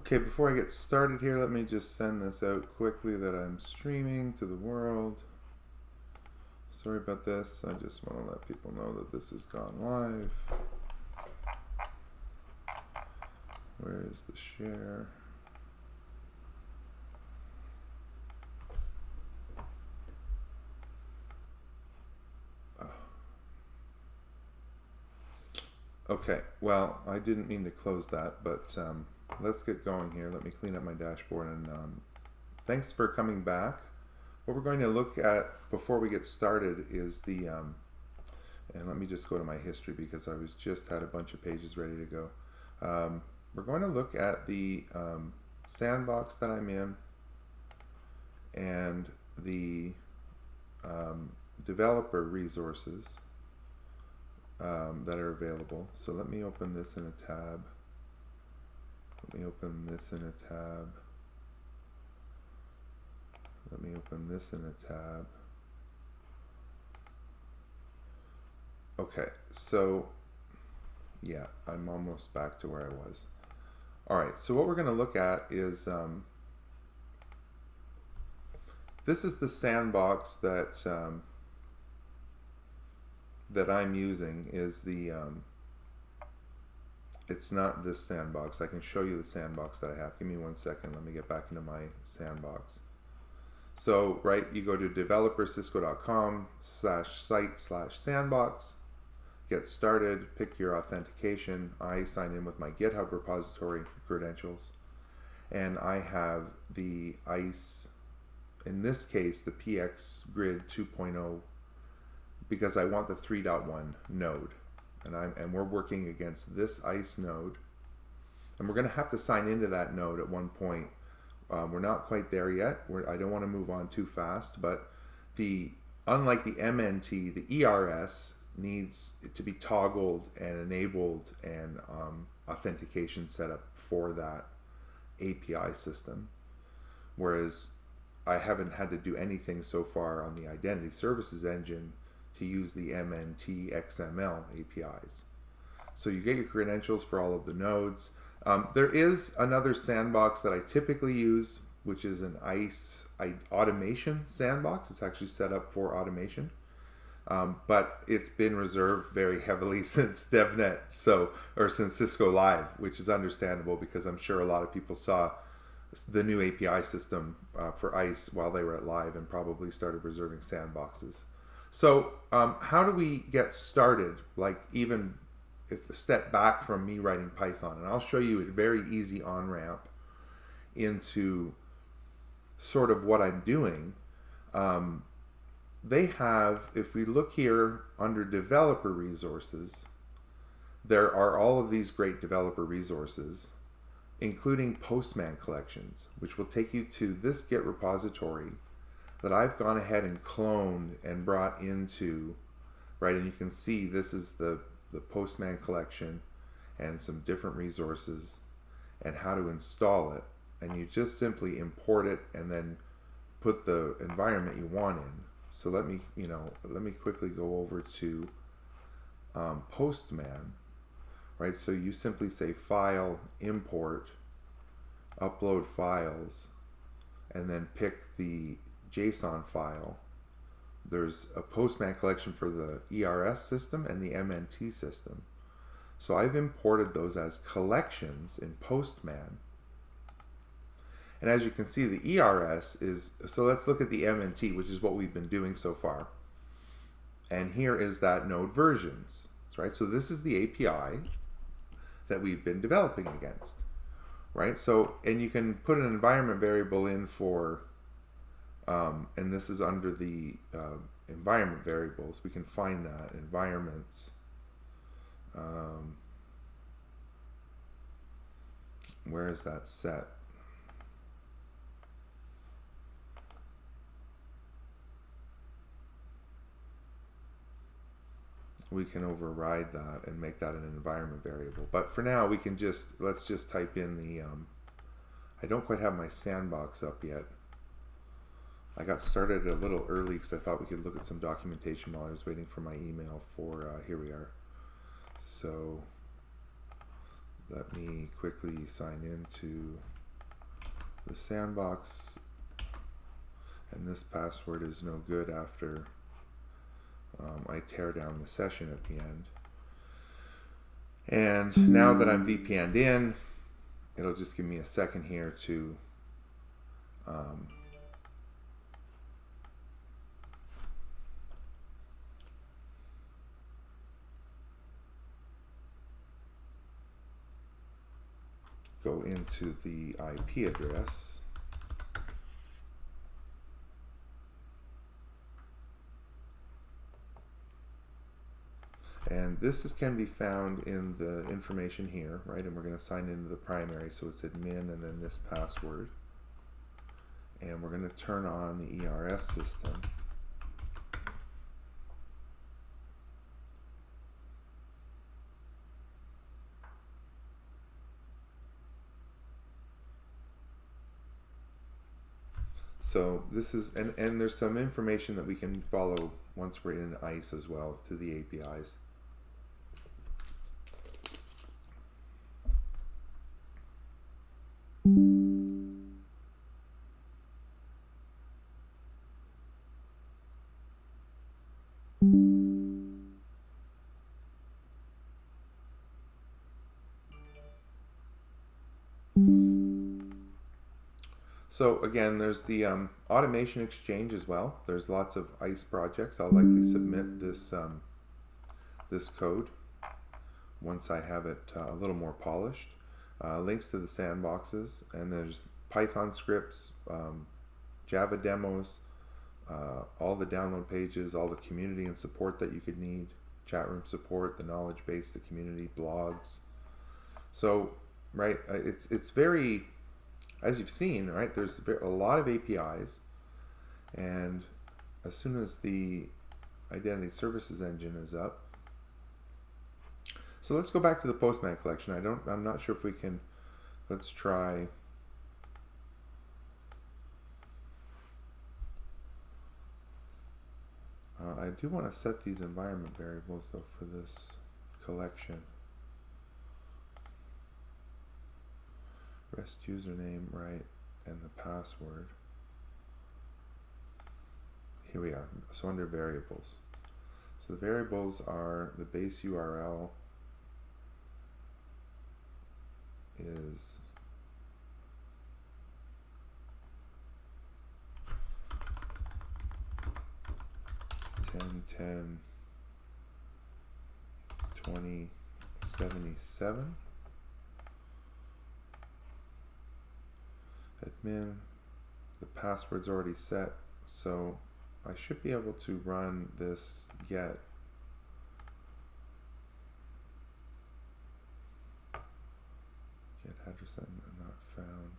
Okay, before I get started here, let me just send this out quickly that I'm streaming to the world. Sorry about this. I just want to let people know that this has gone live. Where is the share? Okay, well, I didn't mean to close that, but let's get going here. Let me clean up my dashboard, and thanks for coming back. What we're going to look at before we get started is the, and let me just go to my history because I was just had a bunch of pages ready to go. We're going to look at the sandbox that I'm in and the developer resources that are available. So let me open this in a tab. Let me open this in a tab. Let me open this in a tab. Okay, so yeah, I'm almost back to where I was. All right, so what we're going to look at is this is the sandbox that that I'm using. Is the it's not this sandbox. I can show you the sandbox that I have. Give me 1 second. Let me get back into my sandbox. So, right, you go to developersysco.com/site/sandbox, get started, pick your authentication. I sign in with my GitHub repository credentials, and I have the ISE, in this case, the PX Grid 2.0, because I want the 3.1 node, and we're working against this ISE node, and we're going to have to sign into that node at one point. We're not quite there yet. I don't want to move on too fast, but unlike the MNT, the ERS needs to be toggled and enabled, and authentication set up for that API system, whereas I haven't had to do anything so far on the identity services engine to use the MNT XML APIs. So you get your credentials for all of the nodes. There is another sandbox that I typically use, which is an ISE automation sandbox. It's actually set up for automation, but it's been reserved very heavily since DevNet, or since Cisco Live, which is understandable because I'm sure a lot of people saw the new API system for ISE while they were at Live and probably started reserving sandboxes. So how do we get started, like even if a step back from me writing Python? And I'll show you a very easy on-ramp into sort of what I'm doing. They have, if we look here under developer resources, there are all of these great developer resources, including Postman Collections, which will take you to this Git repository that I've gone ahead and cloned and brought into, right? And you can see this is the Postman collection and some different resources and how to install it. And you just simply import it and then put the environment you want in. So let me quickly go over to Postman, right? So you simply say file, import, upload files, and then pick the JSON file. There's a Postman collection for the ERS system and the MNT system. So I've imported those as collections in Postman. And as you can see, the ERS is, so let's look at the MNT, which is what we've been doing so far. And here is that node versions, right? So this is the API that we've been developing against, right? So, and you can put an environment variable in for, and this is under the environment variables. We can find that, environments. Where is that set? We can override that and make that an environment variable. But for now, we can let's just type in the, I don't quite have my sandbox up yet. I got started a little early because I thought we could look at some documentation while I was waiting for my email for, here we are. So let me quickly sign into the sandbox, and this password is no good after I tear down the session at the end. And now that I'm VPN'd in, it'll just give me a second here to go into the IP address. And this can be found in the information here, right? And we're going to sign into the primary, so it's admin and then this password. And we're going to turn on the ERS system. So this is, and there's some information that we can follow once we're in ISE as well to the APIs. So again, there's the automation exchange as well. There's lots of ISE projects. I'll likely submit this this code once I have it a little more polished. Links to the sandboxes, and there's Python scripts, Java demos, all the download pages, all the community and support that you could need, chat room support, the knowledge base, the community, blogs. So, right, it's very, as you've seen, right, there's a lot of APIs, and as soon as the Identity Services Engine is up, so let's go back to the Postman collection. I'm not sure if we can, let's try. I do want to set these environment variables though for this collection. REST username, right, and the password. Here we are. So under variables. So the variables are the base URL is (10.10.2077). Admin, the password's already set, so I should be able to run this get address not found.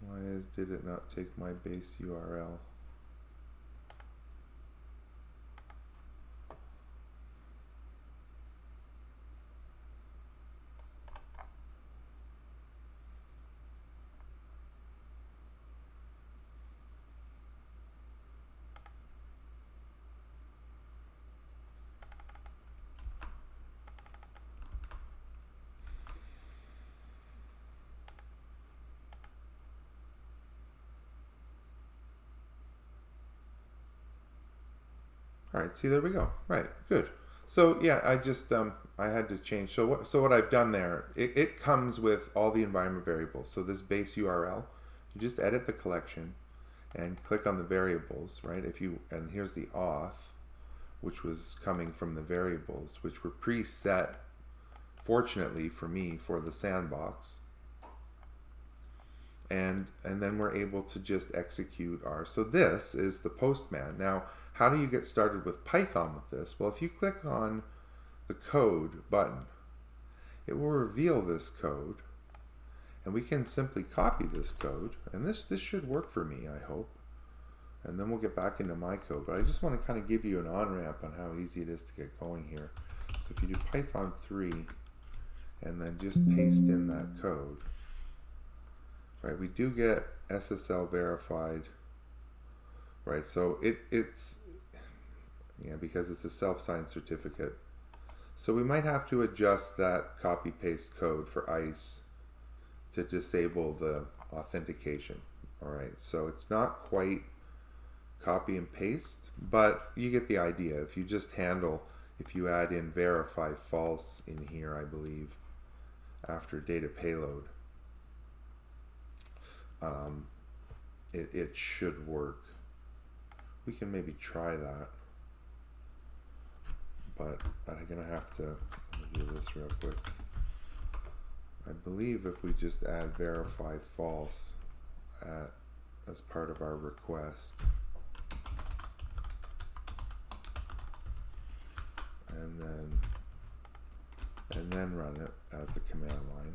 Why did it not take my base URL? All right, see, there we go. Right, good. So yeah, I just I had to change. So what I've done there, it comes with all the environment variables. So this base URL, you just edit the collection and click on the variables, right? And here's the auth, which was coming from the variables, which were preset, fortunately for me, for the sandbox. And then we're able to just execute our, so this is the Postman. Now, how do you get started with Python with this? Well, if you click on the code button, it will reveal this code, and we can simply copy this code, and this should work for me, I hope. And then we'll get back into my code, but I just want to kind of give you an on-ramp on how easy it is to get going here. So if you do Python 3, and then just paste in that code, right, we do get SSL verified, right? So it's, yeah, because it's a self-signed certificate. So we might have to adjust that copy paste code for ISE to disable the authentication. All right, so it's not quite copy and paste, but you get the idea. If you just handle, if you add in verify false in here, I believe, after data payload, it should work. We can maybe try that, but I'm gonna have to do this real quick. I believe if we just add verify false as part of our request, and then run it at the command line.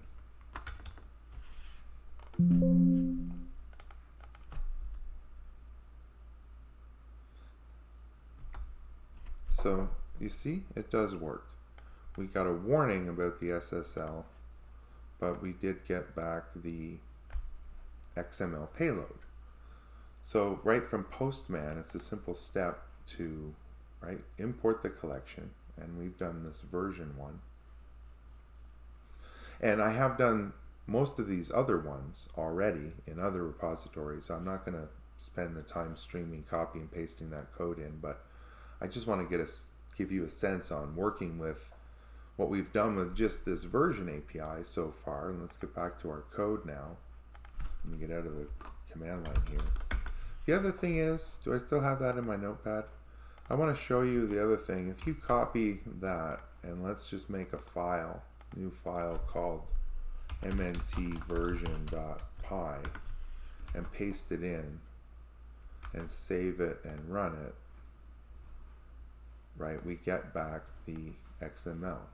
So you see, it does work. We got a warning about the SSL, but we did get back the XML payload. So right from Postman, it's a simple step to import the collection, and we've done this version 1. And I have done most of these other ones already in other repositories, so I'm not going to spend the time streaming, copy and pasting that code in, but I just want to give you a sense on working with what we've done with just this version API so far. And let's get back to our code now. Let me get out of the command line here. The other thing is, do I still have that in my notepad? I want to show you the other thing. If you copy that, and let's just make a file, new file called mntversion.py, and paste it in, and save it and run it, we get back the XML.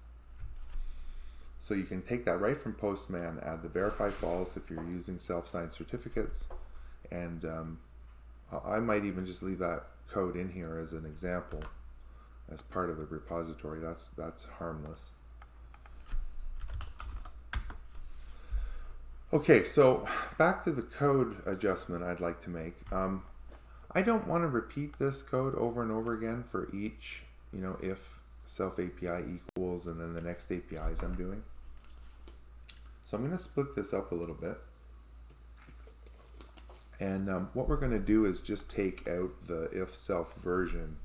So you can take that right from Postman, add the verify false if you're using self-signed certificates, and I might even just leave that code in here as an example as part of the repository. That's harmless. Okay, so back to the code adjustment I'd like to make. I don't want to repeat this code over and over again for each, if self API equals and then the next APIs I'm doing. So I'm going to split this up a little bit. And what we're going to do is just take out the if self version,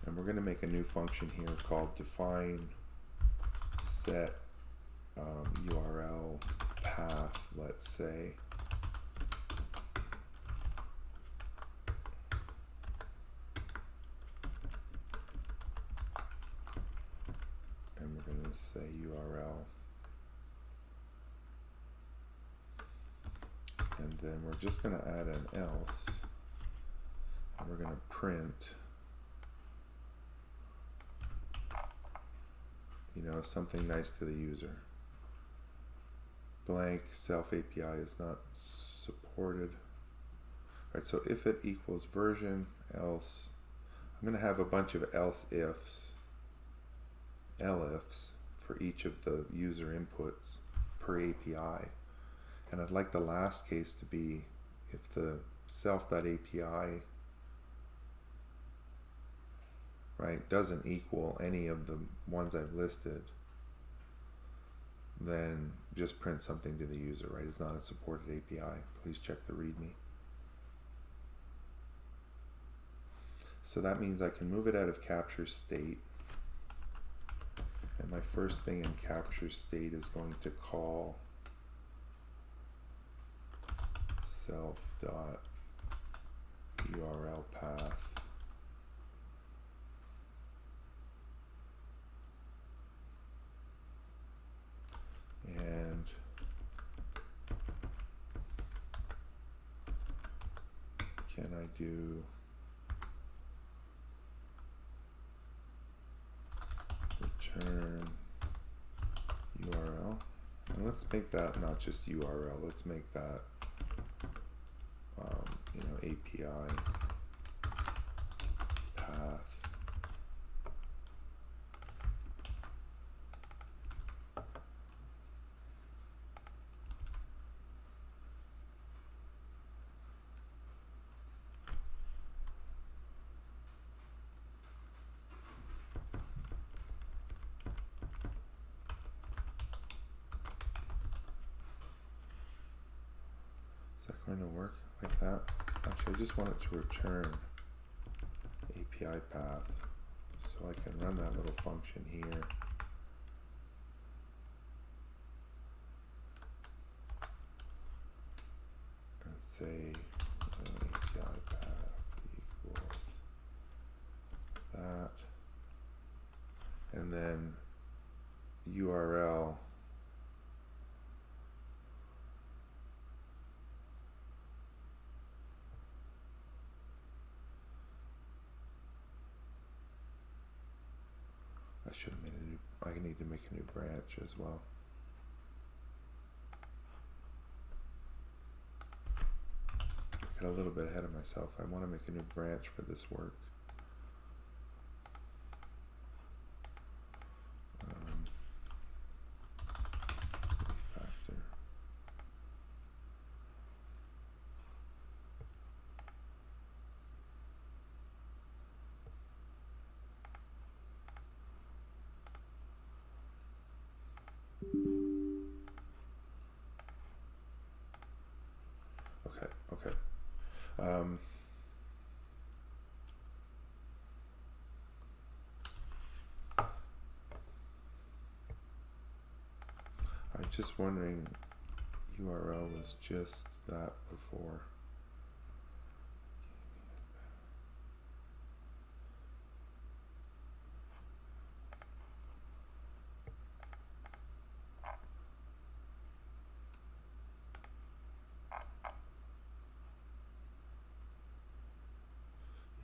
and we're going to make a new function here called define set URL path, let's say. And we're going to say URL. And then we're just going to add an else, and we're going to print, something nice to the user. Blank self API is not supported. Right, so if it equals version, else, I'm going to have a bunch of else ifs, elifs for each of the user inputs per API. And I'd like the last case to be if the self.api doesn't equal any of the ones I've listed, then just print something to the user, It's not a supported API. Please check the README. So that means I can move it out of capture state. And my first thing in capture state is going to call self.url path. And can I do return URL? And let's make that not just URL, let's make that API path. going to work like that? Actually, I just want it to return API path, so I can run that little function here. And say API path equals that, and then URL I should have made a new, I need to make a new branch as well. Got a little bit ahead of myself. I want to make a new branch for this work. Refactor. Okay. I'm just wondering, URL was just that before.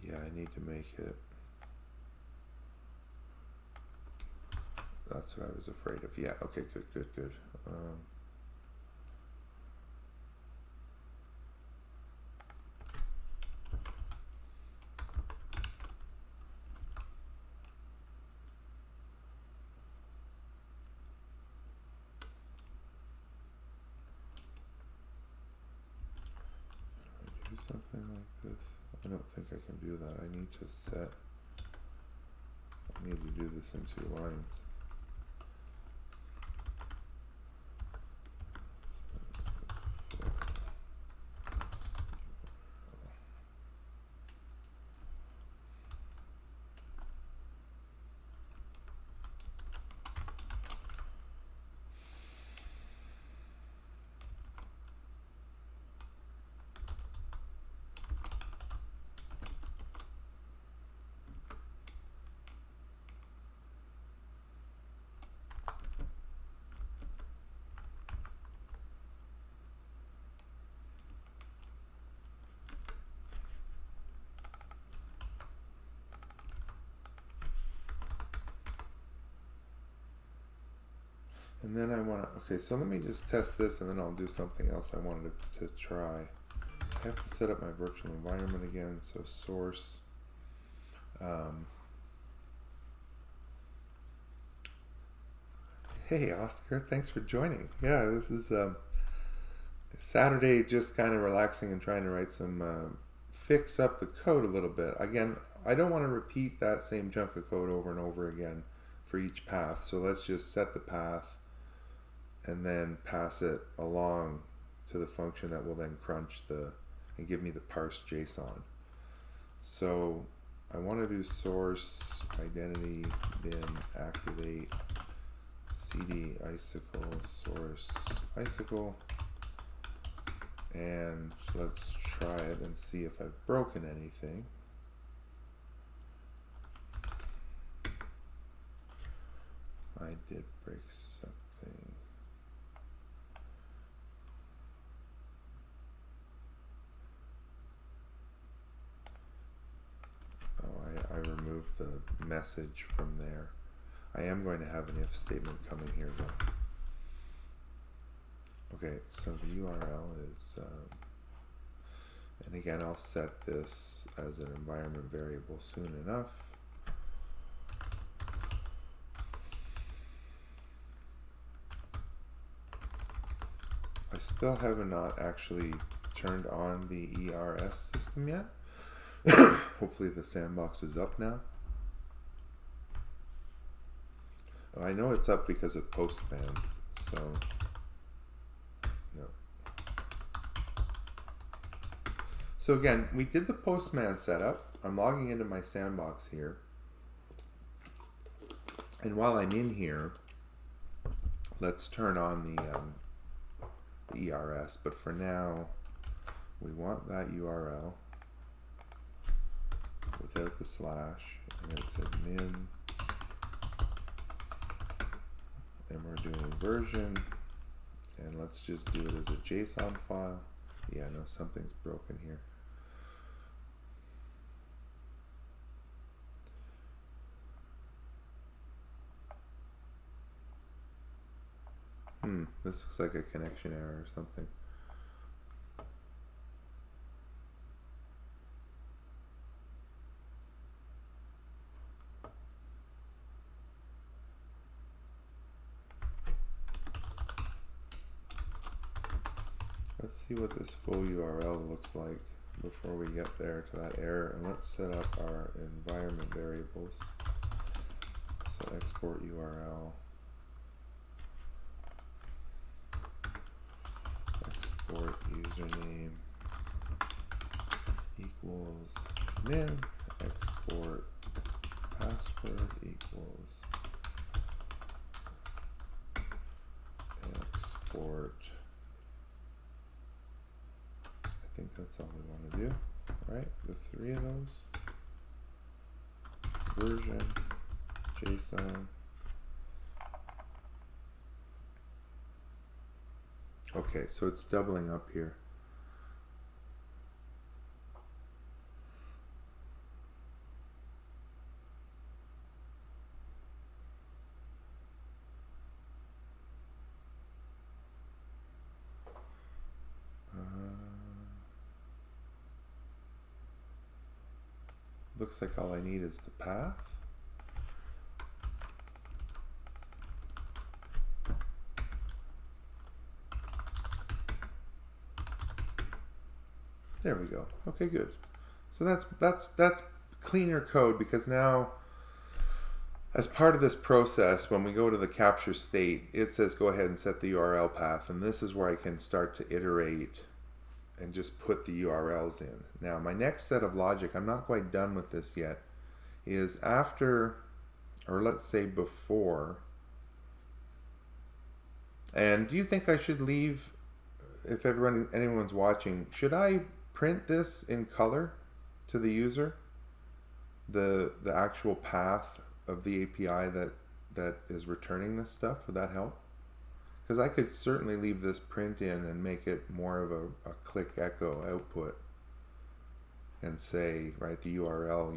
Yeah, I need to make it. That's what I was afraid of. Yeah, okay, good. Do something like this. I don't think I can do that. I need to set. I need to do this in 2 lines. And then I want to, okay, so let me just test this and then I'll do something else I wanted to try. I have to set up my virtual environment again, so source. Hey Oscar, thanks for joining. Yeah, this is Saturday, just kind of relaxing and trying to write some, fix up the code a little bit. Again, I don't want to repeat that same chunk of code over and over again for each path, so let's just set the path and then pass it along to the function that will then crunch and give me the parse JSON. So I want to do source identity then activate cd icicle source icicle, and let's try it and see if I've broken anything. I did break something. I removed the message from there. I am going to have an if statement coming here though. Okay, so the URL is, and again I'll set this as an environment variable soon enough. I still have not actually turned on the ERS system yet. Hopefully the sandbox is up now. I know it's up because of Postman, so no. So again, we did the Postman setup. I'm logging into my sandbox here. And while I'm in here, let's turn on the ERS. But for now, we want that URL without the slash. And it's admin. And we're doing version. And let's just do it as a JSON file. Yeah, no, something's broken here. This looks like a connection error or something. Let's see what this full URL looks like before we get there to that error, and let's set up our environment variables. So export URL, export username equals min, export password equals export. I think that's all we want to do, right? The three of those. Version, JSON. Okay, so it's doubling up here. Looks like all I need is the path. There we go. Okay, good. So that's cleaner code, because now as part of this process, when we go to the capture state, it says go ahead and set the URL path, and this is where I can start to iterate and just put the URLs in. Now, my next set of logic, I'm not quite done with this yet, is after, or let's say before. And do you think I should leave, if anyone's watching, should I print this in color to the user? The actual path of the API that is returning this stuff? Would that help? Because I could certainly leave this print in and make it more of a click echo output and say, right, the URL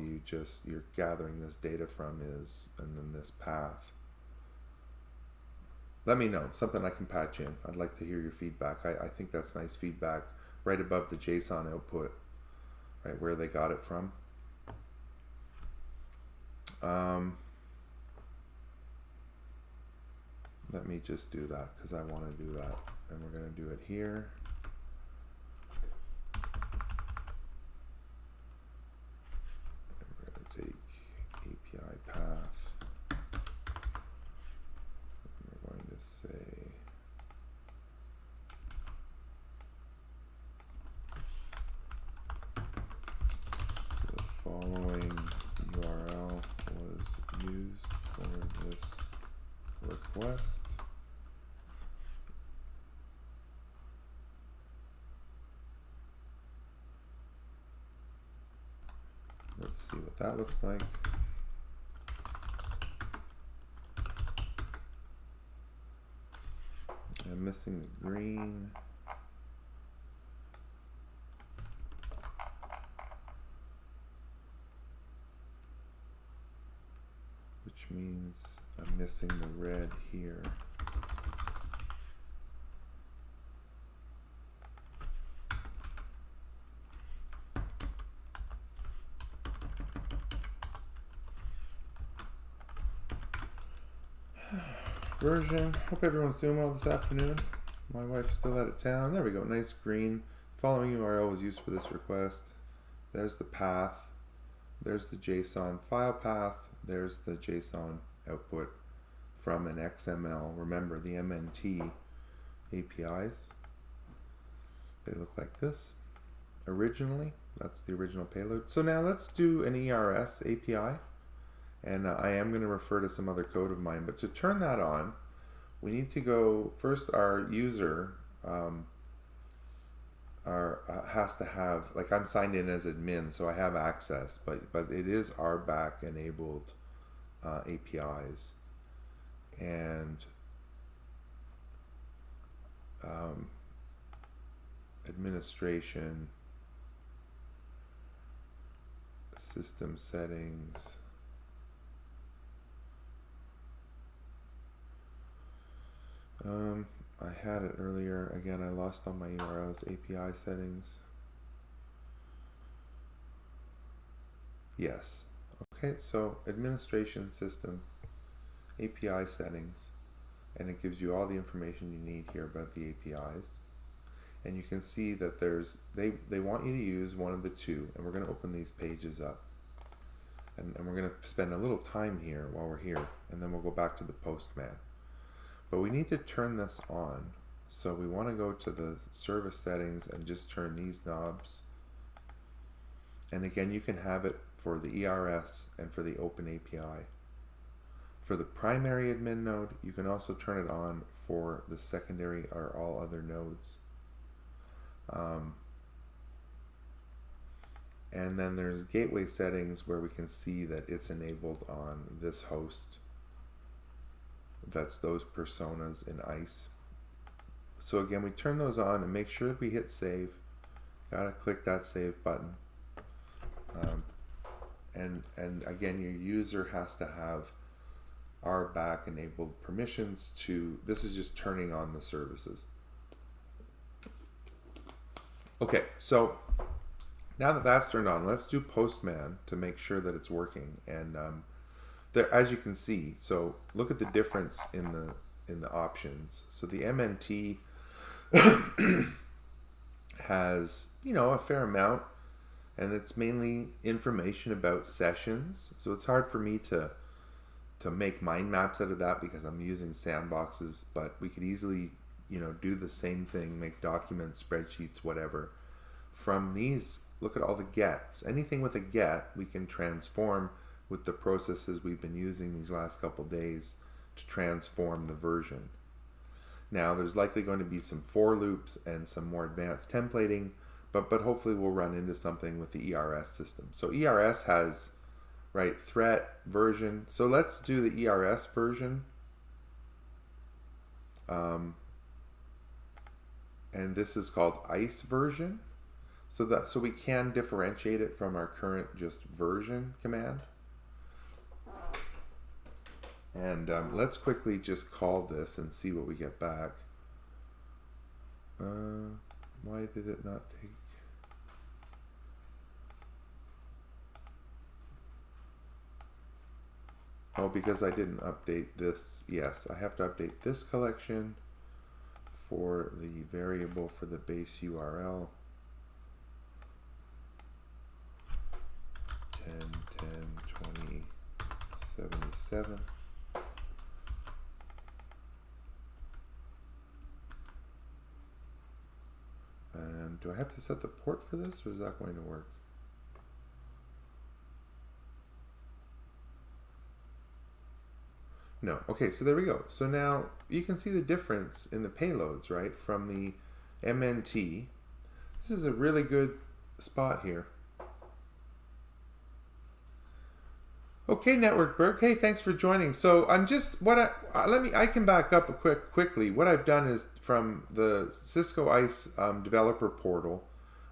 you're gathering this data from is, and then this path. Let me know, something I can patch in. I'd like to hear your feedback. I think that's nice feedback right above the JSON output, right, where they got it from. Let me just do that because I want to do that, and we're going to do it here. And we're going to take API path, and we're going to say the following URL was used for this request. Let's see what that looks like. I'm missing the green. Which means I'm missing the red here. Version. Hope everyone's doing well this afternoon. My wife's still out of town. There we go. Nice green. Following URL was used for this request. There's the path. There's the JSON file path. There's the JSON output from an XML. Remember the MNT APIs. They look like this. originally. That's the original payload. So now let's do an ERS API. And I am going to refer to some other code of mine. But to turn that on, we need to go, first our user has to have, like I'm signed in as admin, so I have access, but it is RBAC enabled APIs. And administration, system settings, I had it earlier. Again, I lost all my URLs. API settings. Yes. Okay, so administration system, API settings, and it gives you all the information you need here about the APIs. And you can see that they want you to use one of the two, and we're going to open these pages up. And we're going to spend a little time here while we're here, and then we'll go back to the Postman. But we need to turn this on. So we want to go to the service settings and just turn these knobs. And again, you can have it for the ERS and for the OpenAPI. For the primary admin node, you can also turn it on for the secondary or all other nodes. And then there's gateway settings where we can see that it's enabled on this host. That's those personas in ISE. So again, we turn those on and make sure that we hit save. Gotta click that save button. And again, your user has to have RBAC enabled permissions to, this is just turning on the services. Okay, so now that that's turned on, let's do Postman to make sure that it's working. And there, as you can see, so look at the difference in the options. So the MNT has, you know, a fair amount, and it's mainly information about sessions. So it's hard for me to make mind maps out of that because I'm using sandboxes, but we could easily, you know, do the same thing, make documents, spreadsheets, whatever. From these, look at all the gets. Anything with a get, we can transform with the processes we've been using these last couple days to transform the version. Now, there's likely going to be some for loops and some more advanced templating, but hopefully we'll run into something with the ERS system. So ERS has, right, threat, version. So let's do the ERS version. And this is called ISE version. So we can differentiate it from our current just version command. And let's quickly just call this and see what we get back. Why did it not take? Oh, because I didn't update this. Yes, I have to update this collection for the variable for the base URL. 10, 10, 20, 77. And do I have to set the port for this, or is that going to work? No. Okay, so there we go. So now you can see the difference in the payloads, right, from the MNT. This is a really good spot here. Okay, Networkberg. Hey, thanks for joining. So I'm just I can back up quickly. What I've done is from the Cisco ISE developer portal,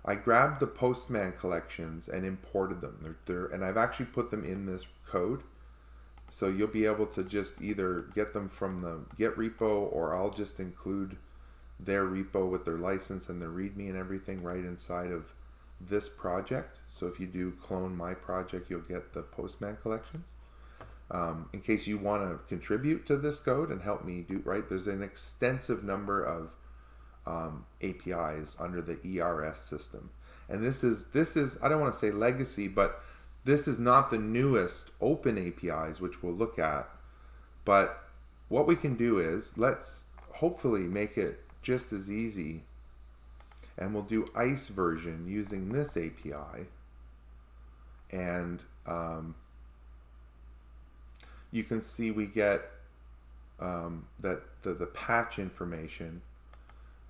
I grabbed the Postman collections and imported them. And I've actually put them in this code. So you'll be able to just either get them from the Git repo, or I'll just include their repo with their license and their README and everything right inside of this project. So if you do clone my project, you'll get the Postman collections. In case you want to contribute to this code and help me do, right, there's an extensive number of APIs under the ERS system. And this is I don't want to say legacy, but this is not the newest open APIs, which we'll look at. But what we can do is, let's hopefully make it just as easy And we'll do ISE version using this API. And you can see we get that the patch information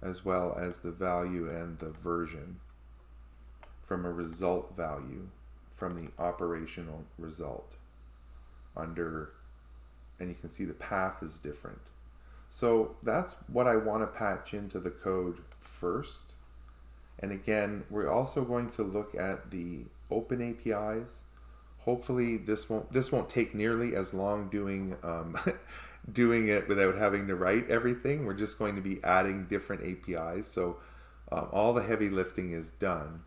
as well as the value and the version from a result value from the operational result under, and you can see the path is different. So that's what I want to patch into the code first. And again, we're also going to look at the OpenAPIs. Hopefully this won't take nearly as long doing doing it without having to write everything. We're just going to be adding different APIs. So all the heavy lifting is done.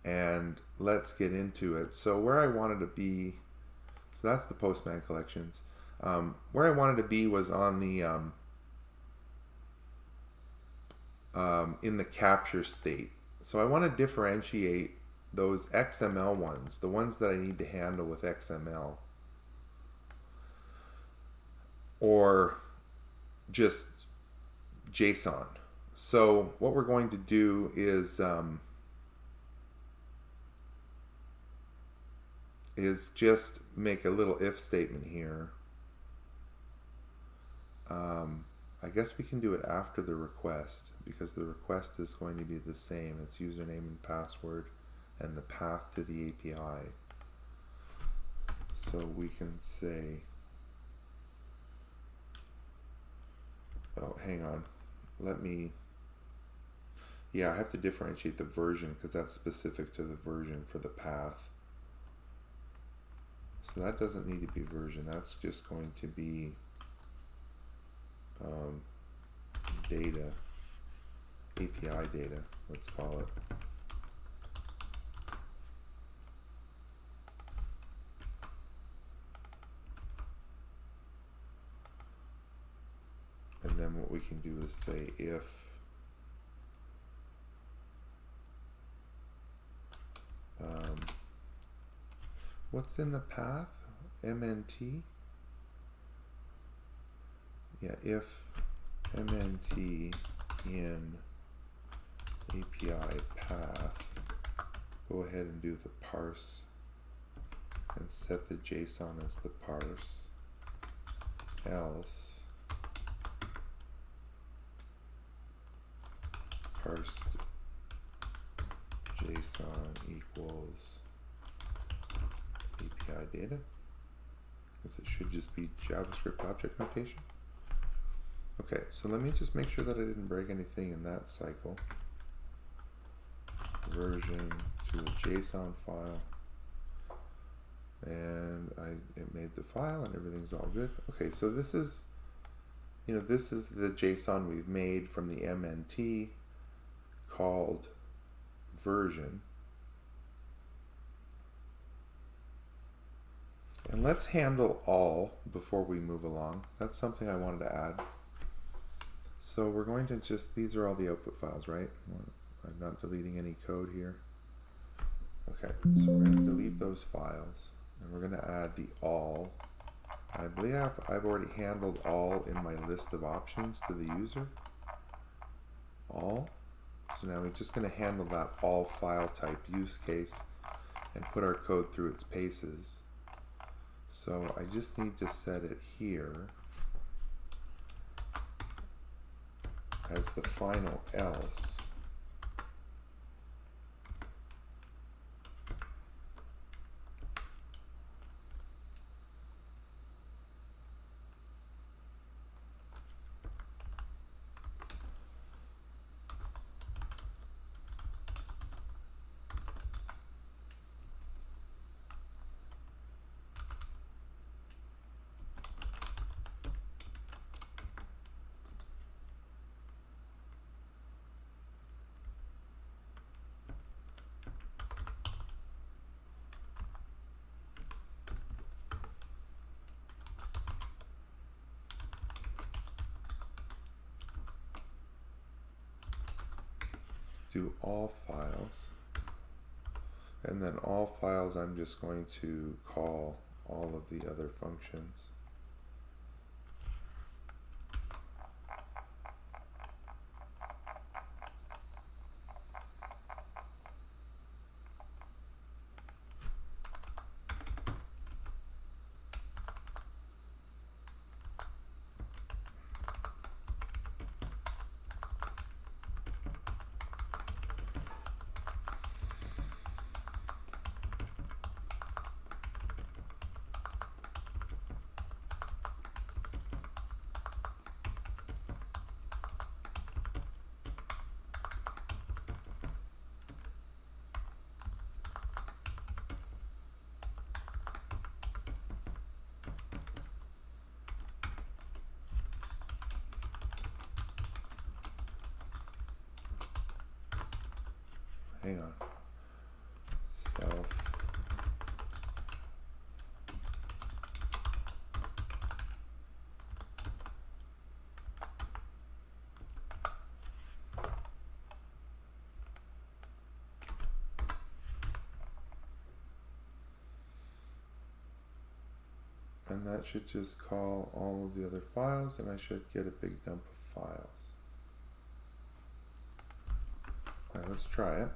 And let's get into it. So where I wanted to be, so that's the Postman Collections. Where I wanted to be was on the in the capture state. So I want to differentiate those XML ones, the ones that I need to handle with XML, or just JSON. So what we're going to do is just make a little if statement here. I guess we can do it after the request, because the request is going to be the same. It's username and password and the path to the API. So we can say, oh, hang on. Yeah, I have to differentiate the version because that's specific to the version for the path. So that doesn't need to be version. That's just going to be data, API data, let's call it. And then what we can do is say if what's in the path? MNT? Yeah, if MNT in API path, go ahead and do the parse and set the JSON as the parse, else parsed JSON equals API data, because it should just be JavaScript object notation. Okay, so let me just make sure that I didn't break anything in that cycle. Version to a JSON file, and it made the file and everything's all good. Okay, so this is, this is the JSON we've made from the MNT called version. And let's handle all before we move along. That's something I wanted to add. So we're going to just, these are all the output files, right? I'm not deleting any code here. Okay, so we're going to delete those files, and we're going to add the all. I believe I've already handled all in my list of options to the user. All. So now we're just going to handle that all file type use case and put our code through its paces. So I just need to set it here as the final else. Do all files, and then all files I'm just going to call all of the other functions. hang on. Self. And that should just call all of the other files, and I should get a big dump of files. All right, let's try it.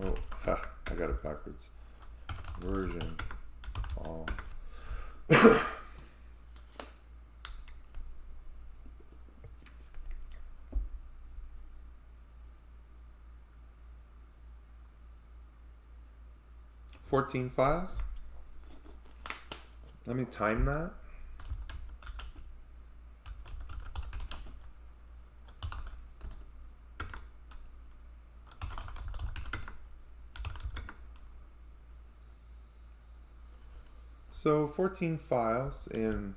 Oh, ha, I got it backwards. Version all. 14 files. Let me time that. So 14 files in,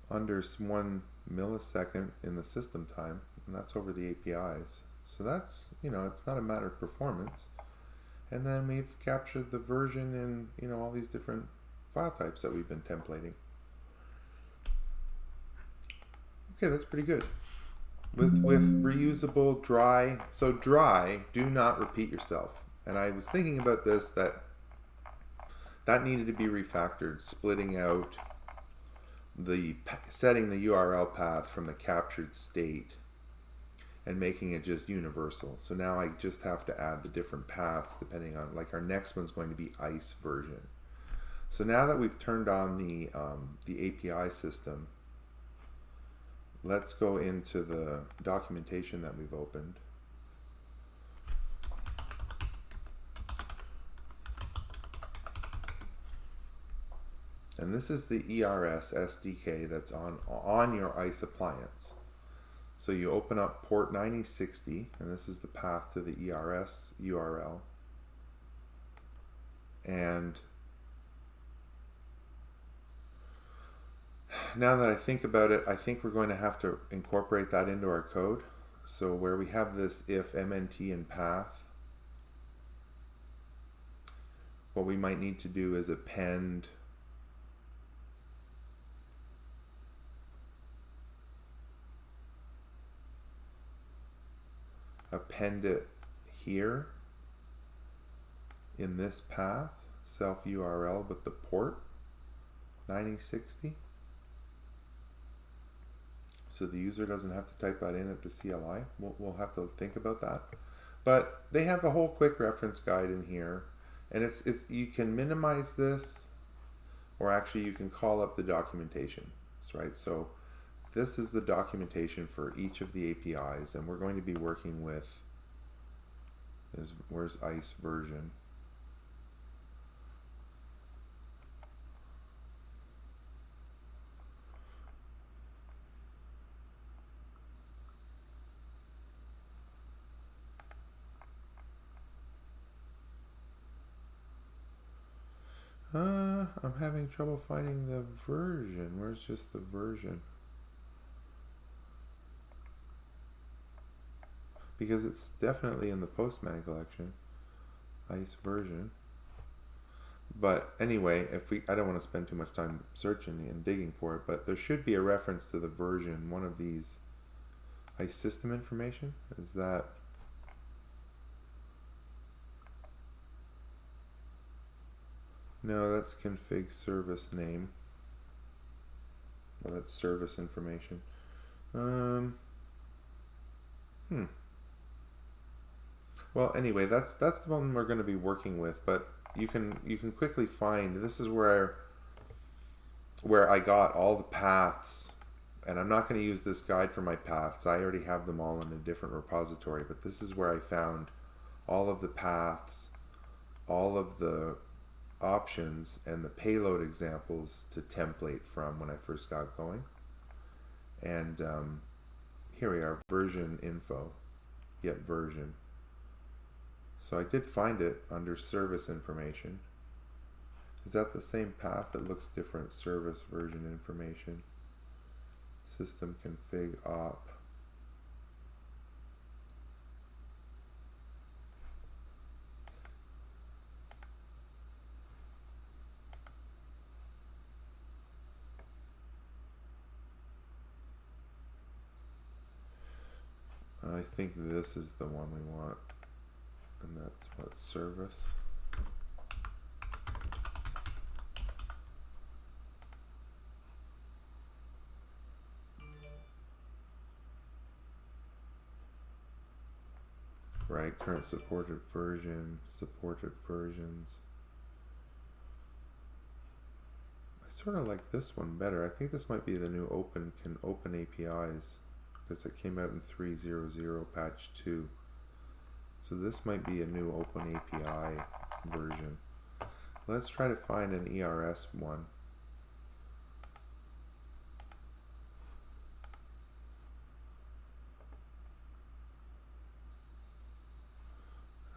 under 1 millisecond in the system time, and that's over the APIs. So that's, it's not a matter of performance. And then we've captured the version in, all these different file types that we've been templating. Okay, that's pretty good. With reusable dry, so dry, do not repeat yourself. And I was thinking about this, that needed to be refactored, splitting out setting the URL path from the captured state and making it just universal. So now I just have to add the different paths depending on, like our next one's going to be ISE version. So now that we've turned on the API system, let's go into the documentation that we've opened. And this is the ERS SDK that's on your ISE appliance. So you open up port 9060, and this is the path to the ERS URL. And now that I think about it, I think we're going to have to incorporate that into our code. So where we have this if MNT and path, what we might need to do is append it here in this path, self URL with the port 9060. So the user doesn't have to type that in at the CLI. We'll have to think about that. But they have a whole quick reference guide in here, and it's you can minimize this, or actually you can call up the documentation, right? So this is the documentation for each of the APIs, and we're going to be working with, where's ISE version? I'm having trouble finding the version. Where's just the version? Because it's definitely in the Postman collection, ISE version. But anyway, I don't want to spend too much time searching and digging for it, but there should be a reference to the version, one of these ISE system information. Is that? No, that's config service name. Well, that's service information. Well, anyway, that's the one we're going to be working with, but you can quickly find, this is where I got all the paths, and I'm not going to use this guide for my paths. I already have them all in a different repository, but this is where I found all of the paths, all of the options, and the payload examples to template from when I first got going. And here we are, version info, get version. So I did find it under service information. Is that the same path? It looks different. Service version information. System config op. I think this is the one we want, and that's what, service. Right, current supported version, supported versions. I sort of like this one better. I think this might be the new OpenAPIs, because it came out in 3.0.0 patch 2. So this might be a new OpenAPI version. Let's try to find an ERS one.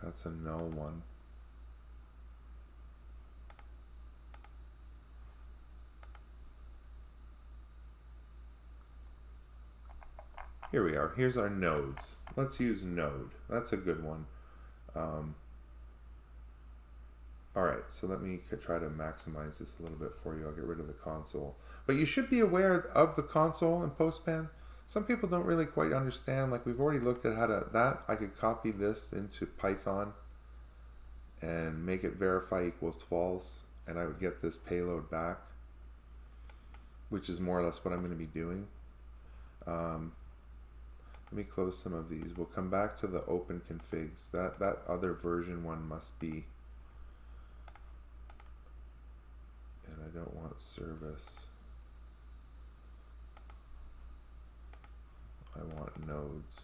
That's a null one. Here we are. Here's our nodes. Let's use node. That's a good one. All right, so let me try to maximize this a little bit for you. I'll get rid of the console. But you should be aware of the console in Postman. Some people don't really quite understand. Like, we've already looked at how to, I could copy this into Python and make it verify equals false, and I would get this payload back, which is more or less what I'm going to be doing. Let me close some of these. We'll come back to the open configs. That other version one must be, and I don't want service. I want nodes.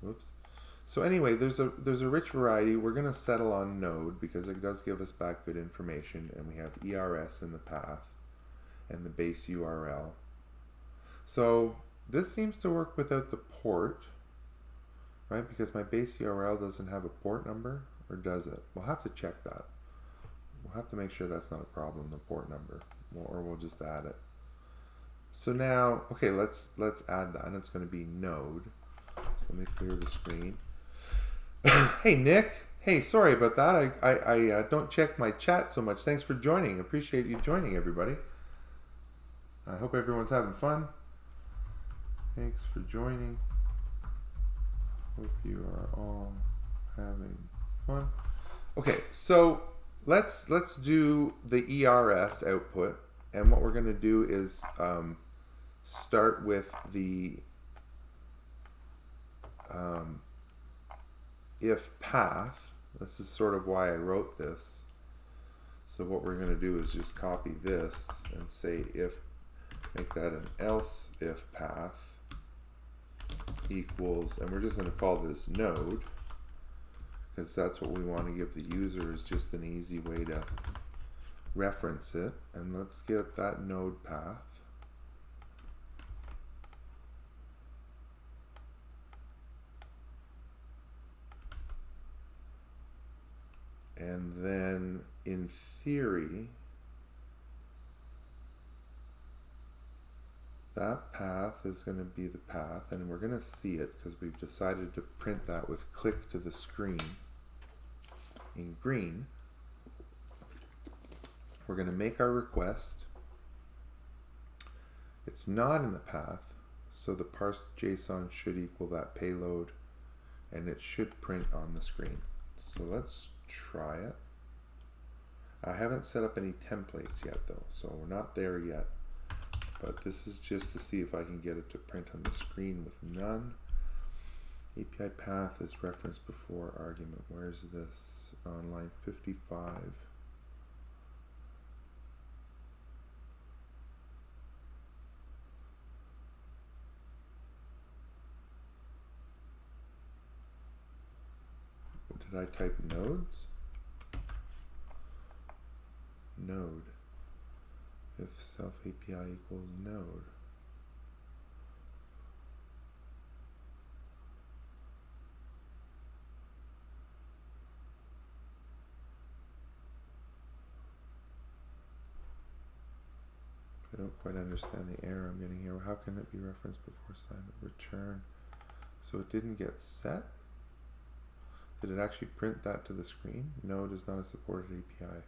Whoops. So anyway, there's a rich variety. We're going to settle on node because it does give us back good information, and we have ERS in the path and the base URL. So this seems to work without the port, right? Because my base URL doesn't have a port number, or does it? We'll have to check that. We'll have to make sure that's not a problem, the port number, or we'll just add it. So now, okay, let's add that. It's going to be node. So let me clear the screen. Hey Nick, hey, sorry about that. I don't check my chat so much. Thanks for joining. Appreciate you joining, everybody. I hope everyone's having fun. Thanks for joining. Hope you are all having fun. Okay, so let's do the ERS output, and what we're going to do is start with the if path. This is sort of why I wrote this. So what we're going to do is just copy this and say if, make that an else if path equals, and we're just going to call this node because that's what we want to give the user, is just an easy way to reference it. And let's get that node path. And then in theory, that path is going to be the path, and we're going to see it because we've decided to print that with click to the screen in green. We're going to make our request. It's not in the path, so the parsed JSON should equal that payload, and it should print on the screen. So let's try it. I haven't set up any templates yet though, so we're not there yet. But this is just to see if I can get it to print on the screen with none. API path is referenced before argument. Where's this? On line 55. Did I type nodes? Node. If self API equals node. I don't quite understand the error I'm getting here. How can it be referenced before assignment return? So it didn't get set? Did it actually print that to the screen? Node is not a supported API.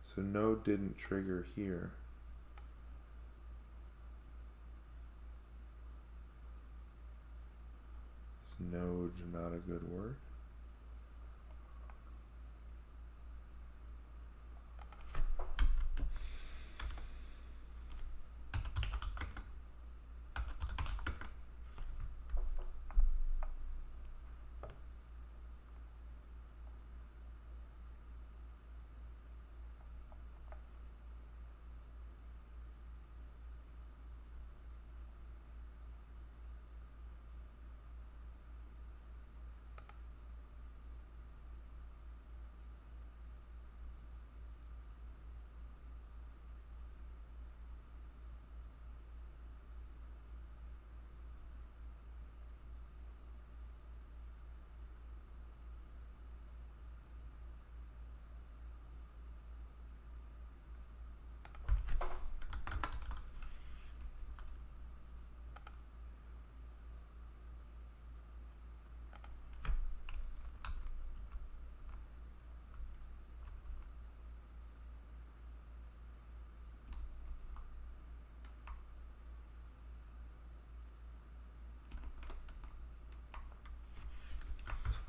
So node didn't trigger here. Is node not a good word?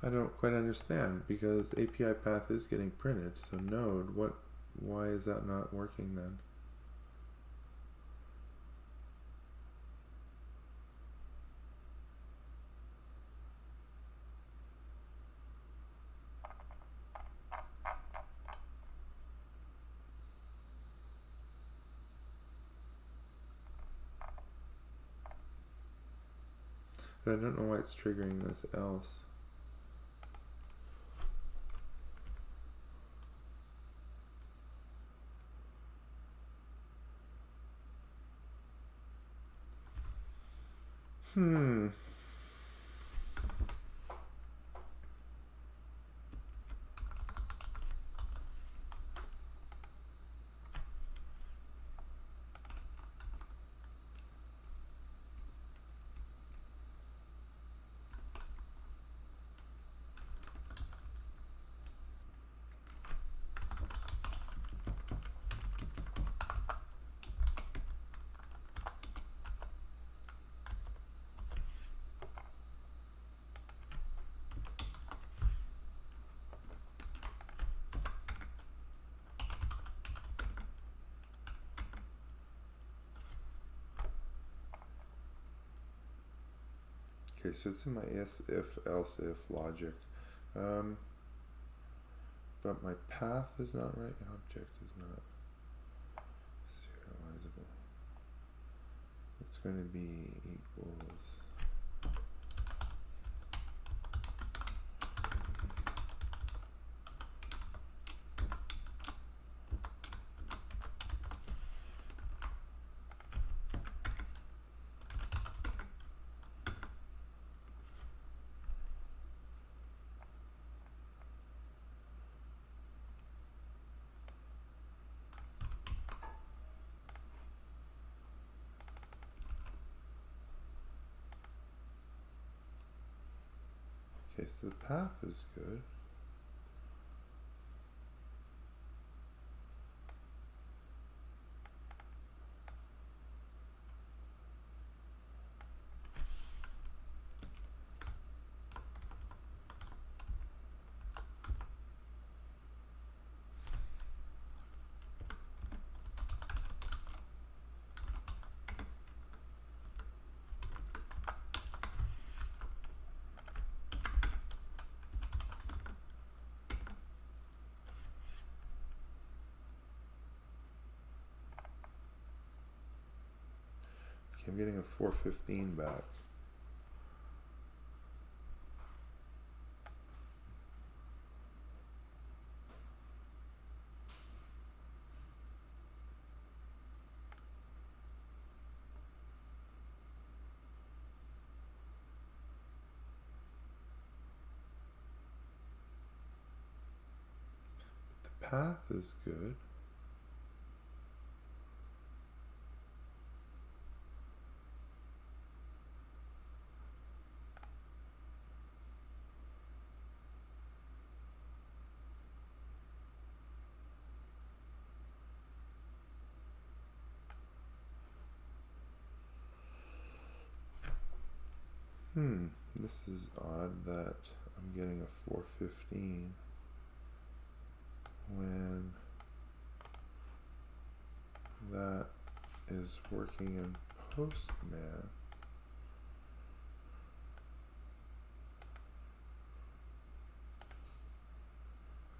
I don't quite understand, because API path is getting printed, so node, why is that not working then? But I don't know why it's triggering this else. Okay, so it's in my if, else if logic. But my path is not right, object is not serializable. It's going to be equals okay, so the path is good. I'm getting a 415 back. But the path is good. This is odd that I'm getting a 415 when that is working in Postman.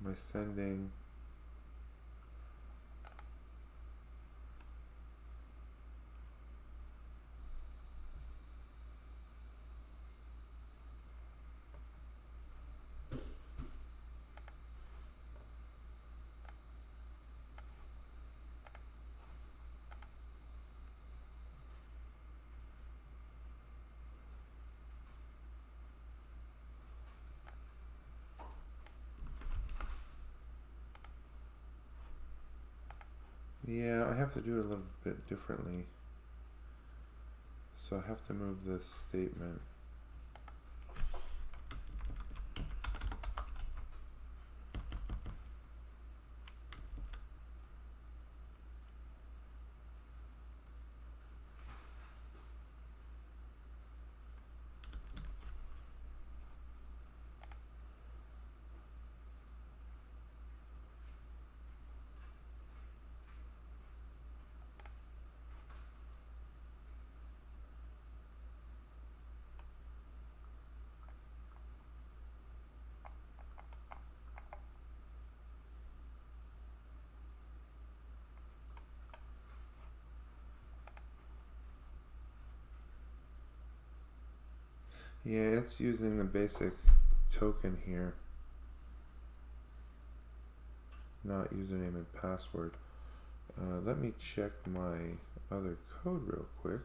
Am I sending? Yeah, I have to do it a little bit differently. So I have to move this statement. Yeah, it's using the basic token here, not username and password. Let me check my other code real quick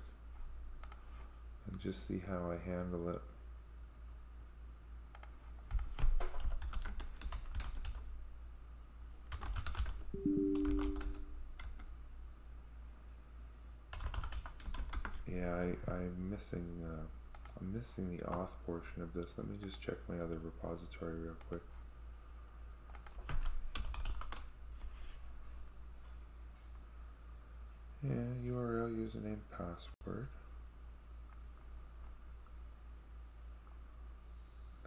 and just see how I handle it. Yeah, I'm missing the auth portion of this. Let me just check my other repository real quick. Yeah, URL, username, password.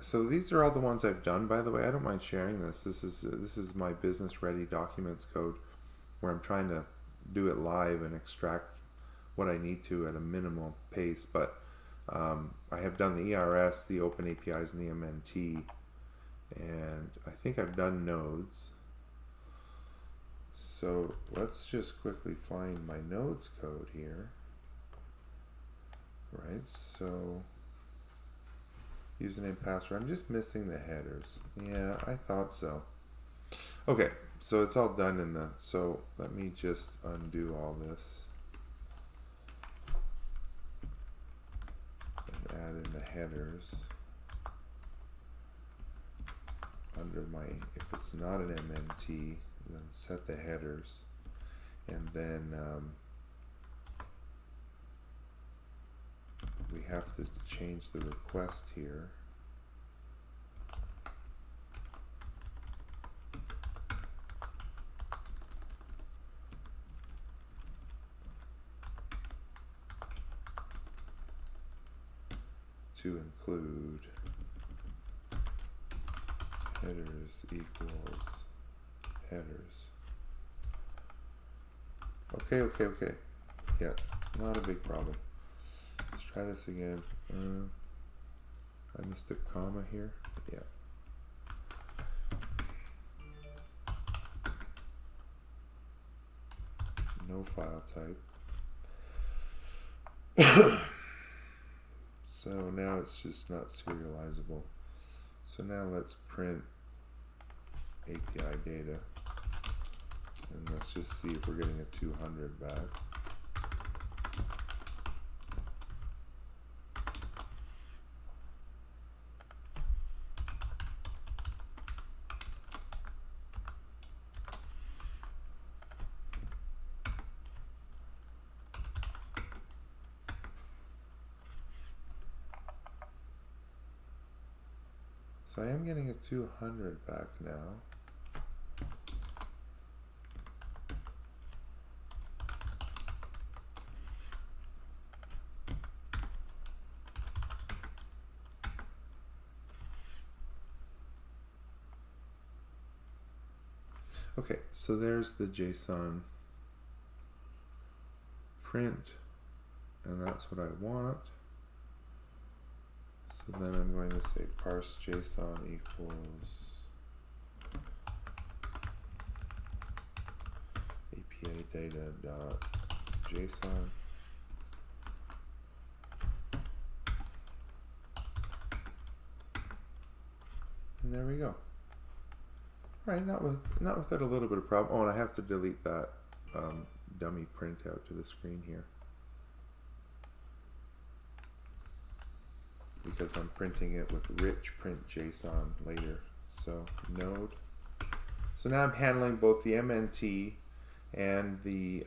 So these are all the ones I've done, by the way. I don't mind sharing this. This is my business ready documents code where I'm trying to do it live and extract what I need to at a minimal pace. But I have done the ERS, the OpenAPIs, and the MNT, and I think I've done nodes. So let's just quickly find my nodes code here. Right, so username, password. I'm just missing the headers. Yeah, I thought so. Okay, so it's all done in the, so let me just undo all this and add in the headers under my, if it's not an MNT, then set the headers, and then we have to change the request here. To include headers equals headers. Okay. Yeah, not a big problem. Let's try this again. I missed a comma here. Yeah. No file type. So now it's just not serializable. So now let's print API data. And let's just see if we're getting a 200 back. So I am getting a 200 back now. Okay, so there's the JSON print, and that's what I want. So then I'm going to say parse JSON equals API data dot JSON. And there we go. All right, not without a little bit of problem. Oh, and I have to delete that dummy printout to the screen here, because I'm printing it with rich print JSON later. So node. So now I'm handling both the MNT and the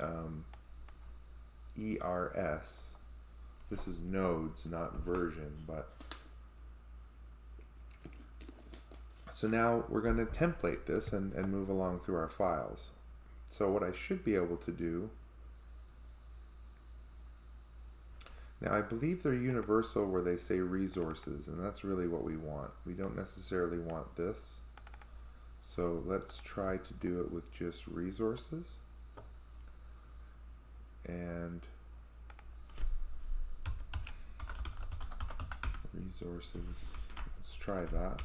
ERS. This is nodes, not version, but so now we're going to template this and move along through our files. So what I should be able to do, now I believe they're universal where they say resources, and that's really what we want. We don't necessarily want this. So let's try to do it with just resources. And resources, let's try that.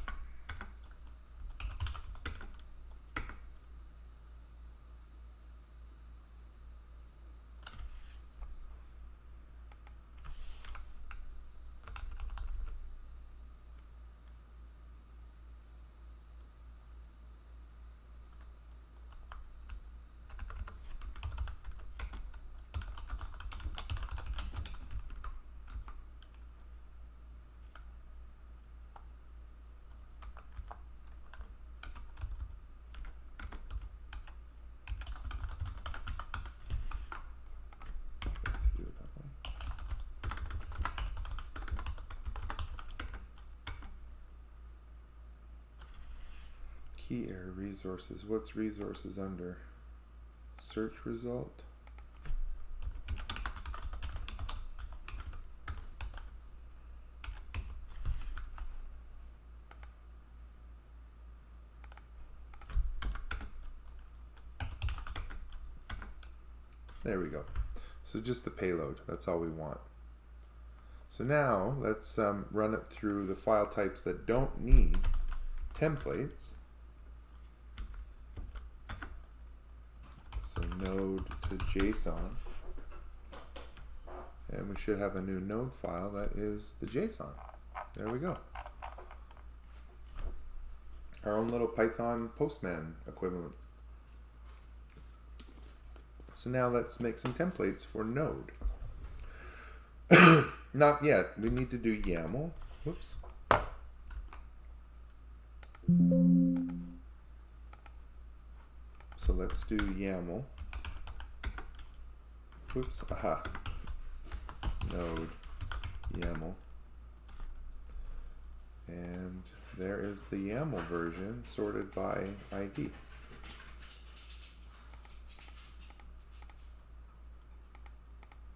Key error resources. What's resources under? Search result. There we go. So just the payload. That's all we want. So now let's run it through the file types that don't need templates. So node to JSON, and we should have a new node file that is the JSON. There we go. Our own little Python Postman equivalent. So now let's make some templates for node. Not yet. We need to do YAML. Whoops. So let's do YAML. Whoops, aha. Node YAML. And there is the YAML version sorted by ID.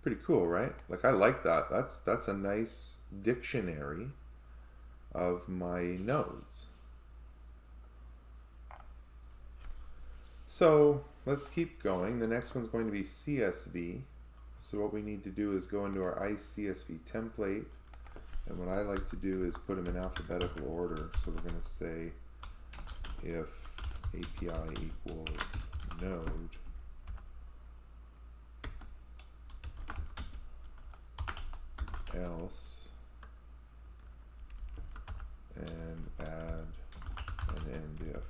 Pretty cool, right? Like, I like that. That's a nice dictionary of my nodes. So let's keep going. The next one's going to be CSV. So what we need to do is go into our ISE CSV template. And what I like to do is put them in alphabetical order. So we're going to say if API equals node, else, and add an end if.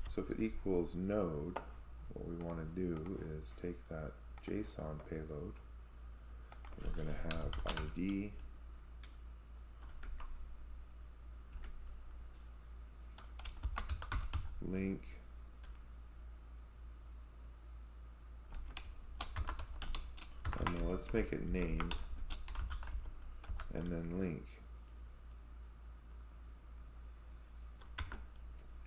So if it equals node, what we want to do is take that JSON payload. We're going to have ID, link, and let's make it name, and then link.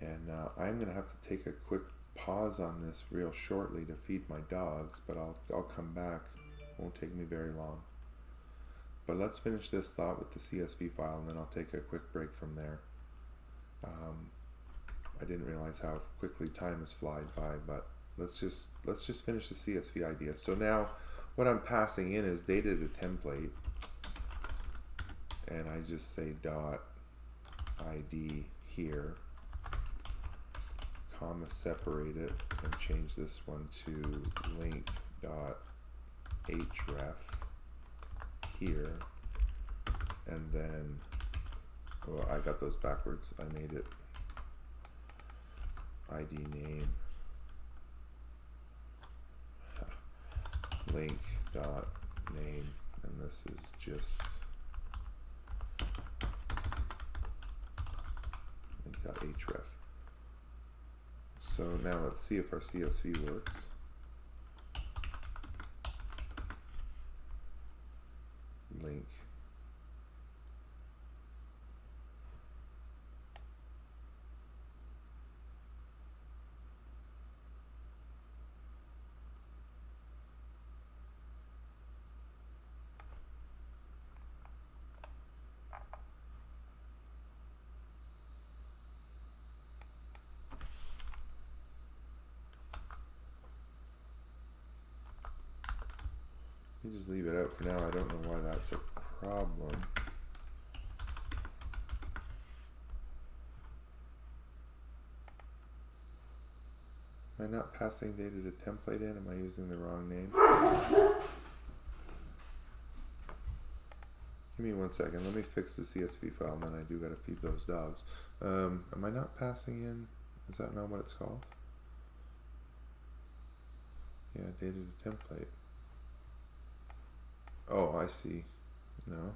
And I'm going to have to take a quick pause on this real shortly to feed my dogs, but I'll come back. It won't take me very long. But let's finish this thought with the CSV file, and then I'll take a quick break from there. I didn't realize how quickly time has flied by, but let's just finish the CSV idea. So now what I'm passing in is data to template, and I just say dot ID here, comma separate it, and change this one to link dot href here, and then, well, I got those backwards. I made it ID name link dot name, and this is just link dot href. So now let's see if our CSV works. Link. You just leave it out for now. I don't know why that's a problem. Am I not passing data to template in? Am I using the wrong name? Give me 1 second. Let me fix the CSV file, and then I do got to feed those dogs. Am I not passing in? Is that not what it's called? Yeah, data to template. Oh, I see. No.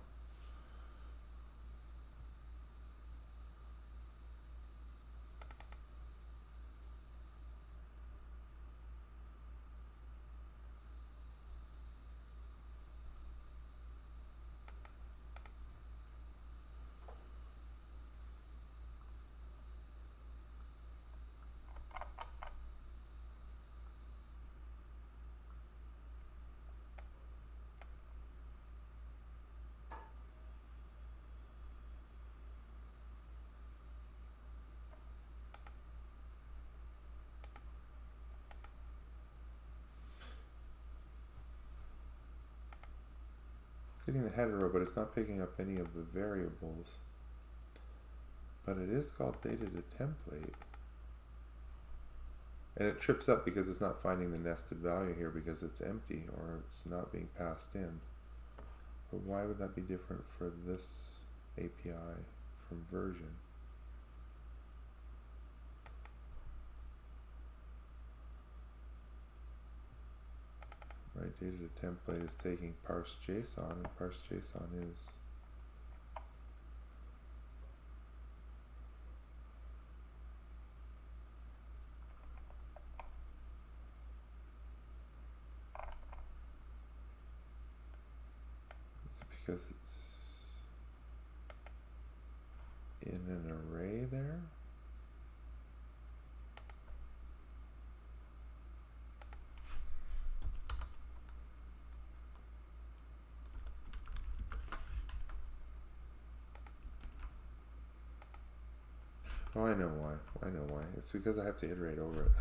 Getting the header row, but it's not picking up any of the variables. But it is called data to template. And it trips up because it's not finding the nested value here because it's empty or it's not being passed in. But why would that be different for this API from version? Right, data to template is taking parse JSON, and parse JSON is because it's in an array there. Oh, I know why. I know why. It's because I have to iterate over it.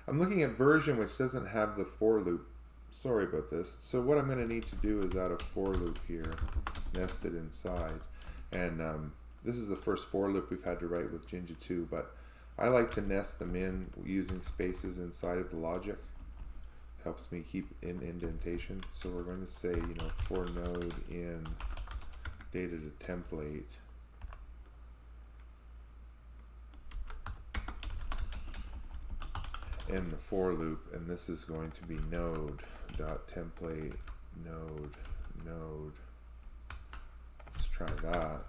I'm looking at version which doesn't have the for loop. Sorry about this. So what I'm going to need to do is add a for loop here, nested inside. And this is the first for loop we've had to write with Jinja 2, but I like to nest them in using spaces inside of the logic. Helps me keep in indentation. So we're going to say, you know, for node in data to template. In the for loop, and this is going to be node.template node. Let's try that.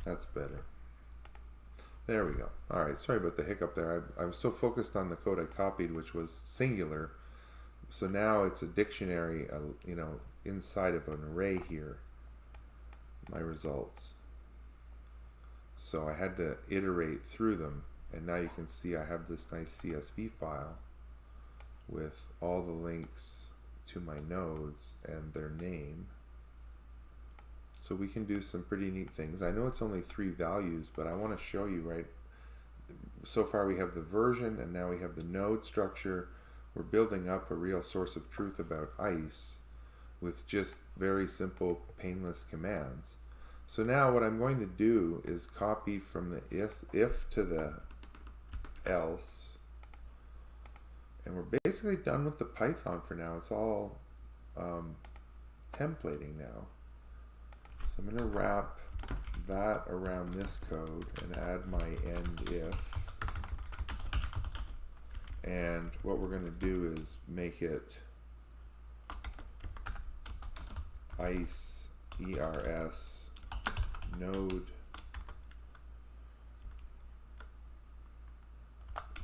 That's better. There we go. All right, sorry about the hiccup there. I was so focused on the code I copied, which was singular. So now it's a dictionary, you know, inside of an array here. My results. So I had to iterate through them, and now you can see I have this nice CSV file with all the links to my nodes and their name. So we can do some pretty neat things. I know it's only 3 values, but I want to show you, right? So far we have the version and now we have the node structure. We're building up a real source of truth about ISE with just very simple, painless commands. So now what I'm going to do is copy from the if to the else. And we're basically done with the Python for now. It's all templating now. So I'm going to wrap that around this code and add my end if. And what we're going to do is make it ISE ERS node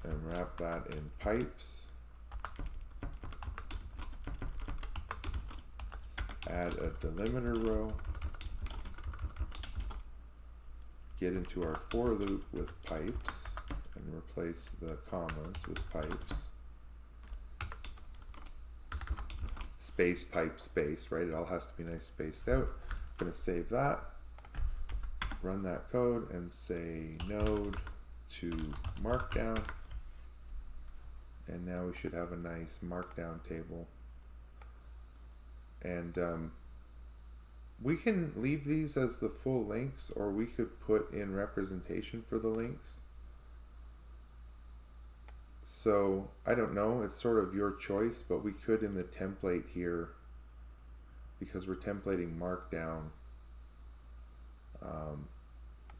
and wrap that in pipes. Add a delimiter row. Get into our for loop with pipes and replace the commas with pipes. Space, pipe, space, right? It all has to be nice spaced out. I'm going to save that, run that code, and say node to markdown. And now we should have a nice markdown table. And we can leave these as the full links, or we could put in representation for the links. So I don't know, it's sort of your choice, but we could in the template here, because we're templating markdown,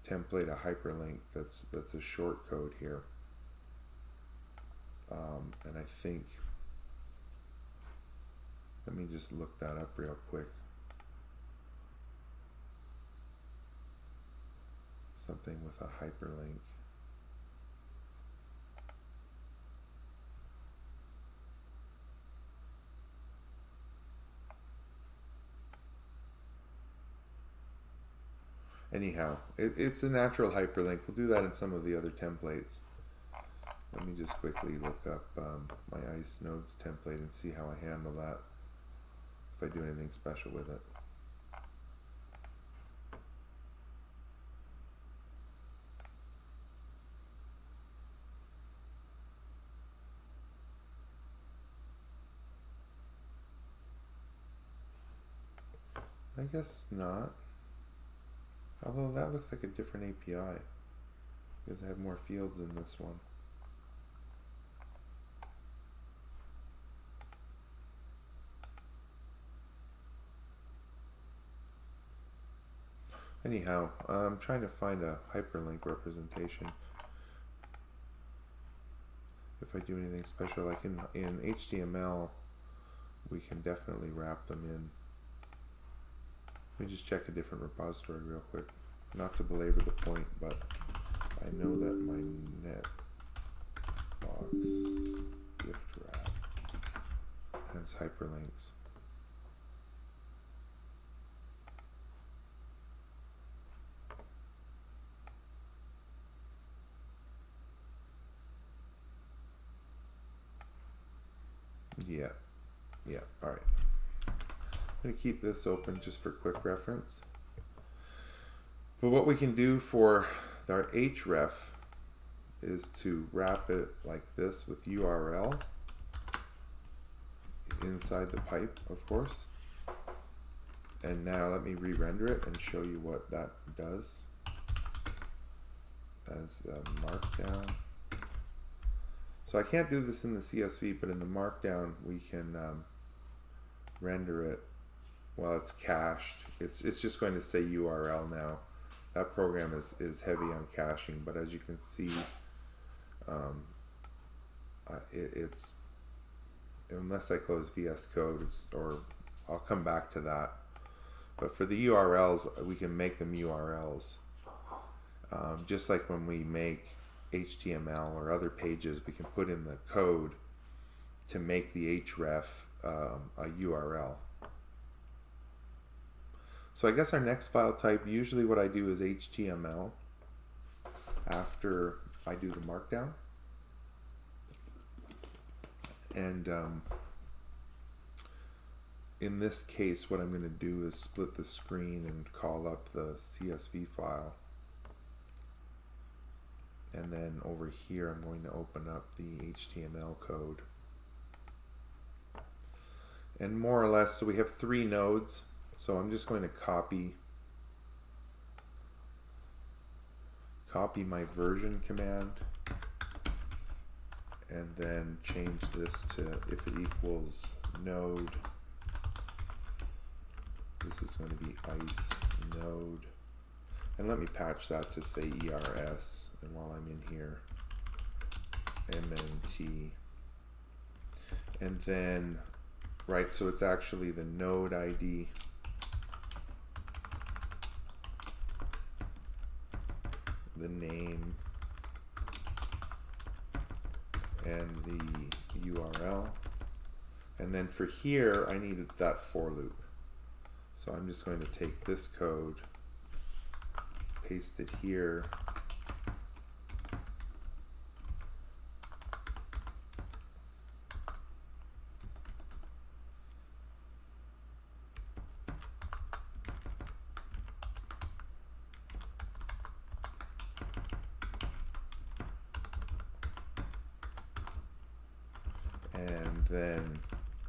template a hyperlink that's a short code here. And I think, let me just look that up real quick. Something with a hyperlink. Anyhow, it's a natural hyperlink. We'll do that in some of the other templates. Let me just quickly look up my ISE nodes template and see how I handle that, if I do anything special with it. I guess not. Although that looks like a different API, because I have more fields in this one. Anyhow, I'm trying to find a hyperlink representation. If I do anything special, like in HTML, we can definitely wrap them in. Let me just check a different repository real quick. Not to belabor the point, but I know that my netbox gift wrap has hyperlinks. Yeah, all right. I'm going to keep this open just for quick reference. But what we can do for our href is to wrap it like this with URL inside the pipe, of course. And now let me re-render it and show you what that does as a markdown. So I can't do this in the CSV, but in the markdown we can render it while it's cached. It's just going to say URL now. That program is heavy on caching, but as you can see, it's unless I close VS Code, or I'll come back to that. But for the URLs, we can make them URLs. Just like when we make HTML or other pages, we can put in the code to make the href a URL. So I guess our next file type, usually what I do is HTML after I do the markdown. And in this case, what I'm going to do is split the screen and call up the CSV file. And then over here, I'm going to open up the HTML code. And more or less, so we have 3 nodes. So I'm just going to copy my version command, and then change this to if it equals node. This is going to be ISE node. And let me patch that to say ERS. And while I'm in here, MNT. And then, right, so it's actually the node ID. The name and the URL. And then for here, I needed that for loop. So I'm just going to take this code, paste it here, and then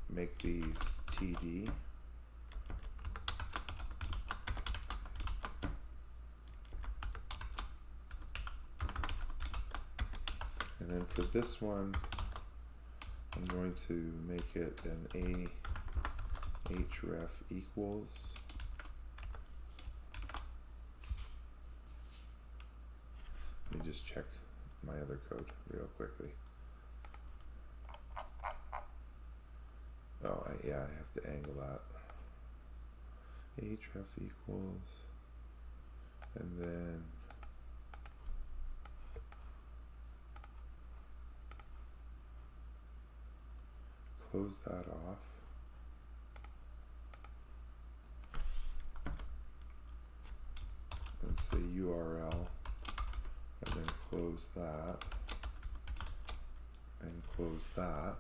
make these TD. And then for this one, I'm going to make it an href equals. Let me just check my other code real quickly. Oh, yeah, I have to angle that. Href equals, and then close that off. And say URL, and then close that, and close that.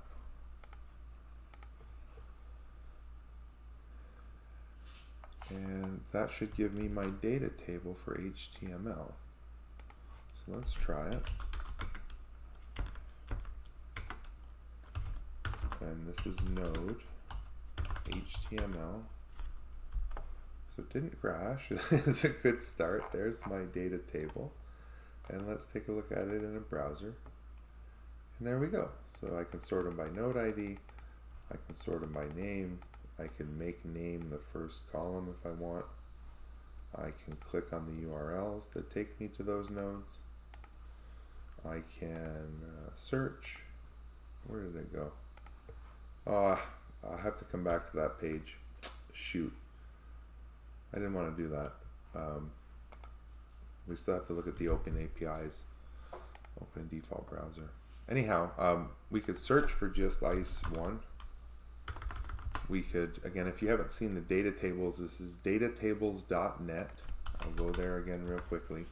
And that should give me my data table for HTML. So let's try it. And this is node HTML. So it didn't crash. It's a good start. There's my data table. And let's take a look at it in a browser. And there we go. So I can sort them by node ID. I can sort them by name. I can make name the first column if I want. I can click on the URLs that take me to those nodes. I can search. Where did it go? Oh, I'll have to come back to that page. Shoot. I didn't want to do that. We still have to look at the OpenAPIs. Open default browser. Anyhow, we could search for just ISE1. We could, again, if you haven't seen the data tables, this is datatables.net. I'll go there again real quickly.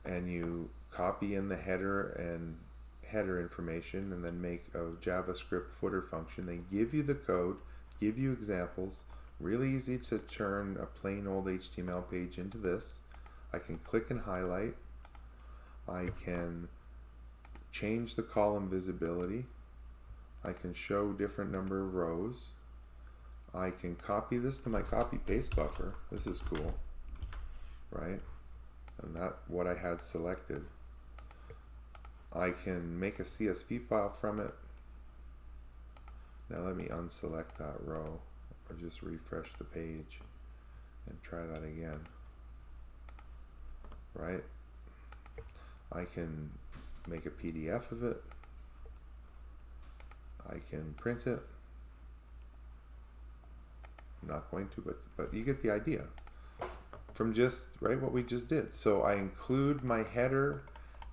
And you copy in the header and header information, and then make a JavaScript footer function. They give you the code, give you examples. Really easy to turn a plain old HTML page into this. I can click and highlight. I can change the column visibility. I can show different number of rows. I can copy this to my copy paste buffer. This is cool, right? And that's what I had selected. I can make a CSV file from it. Now let me unselect that row, or just refresh the page and try that again, right? I can make a PDF of it. I can print it. I'm not going to, but you get the idea from just right what we just did. So I include my header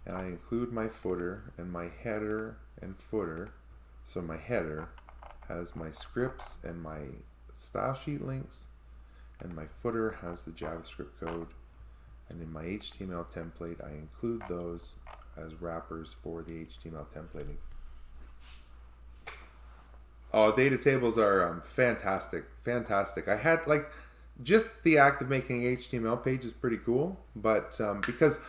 and I include my footer, and my header and footer. So my header has my scripts and my style sheet links, and my footer has the JavaScript code, and in my HTML template I include those as wrappers for the HTML templating. Oh, data tables are fantastic, fantastic. I had like just the act of making an HTML page is pretty cool, but because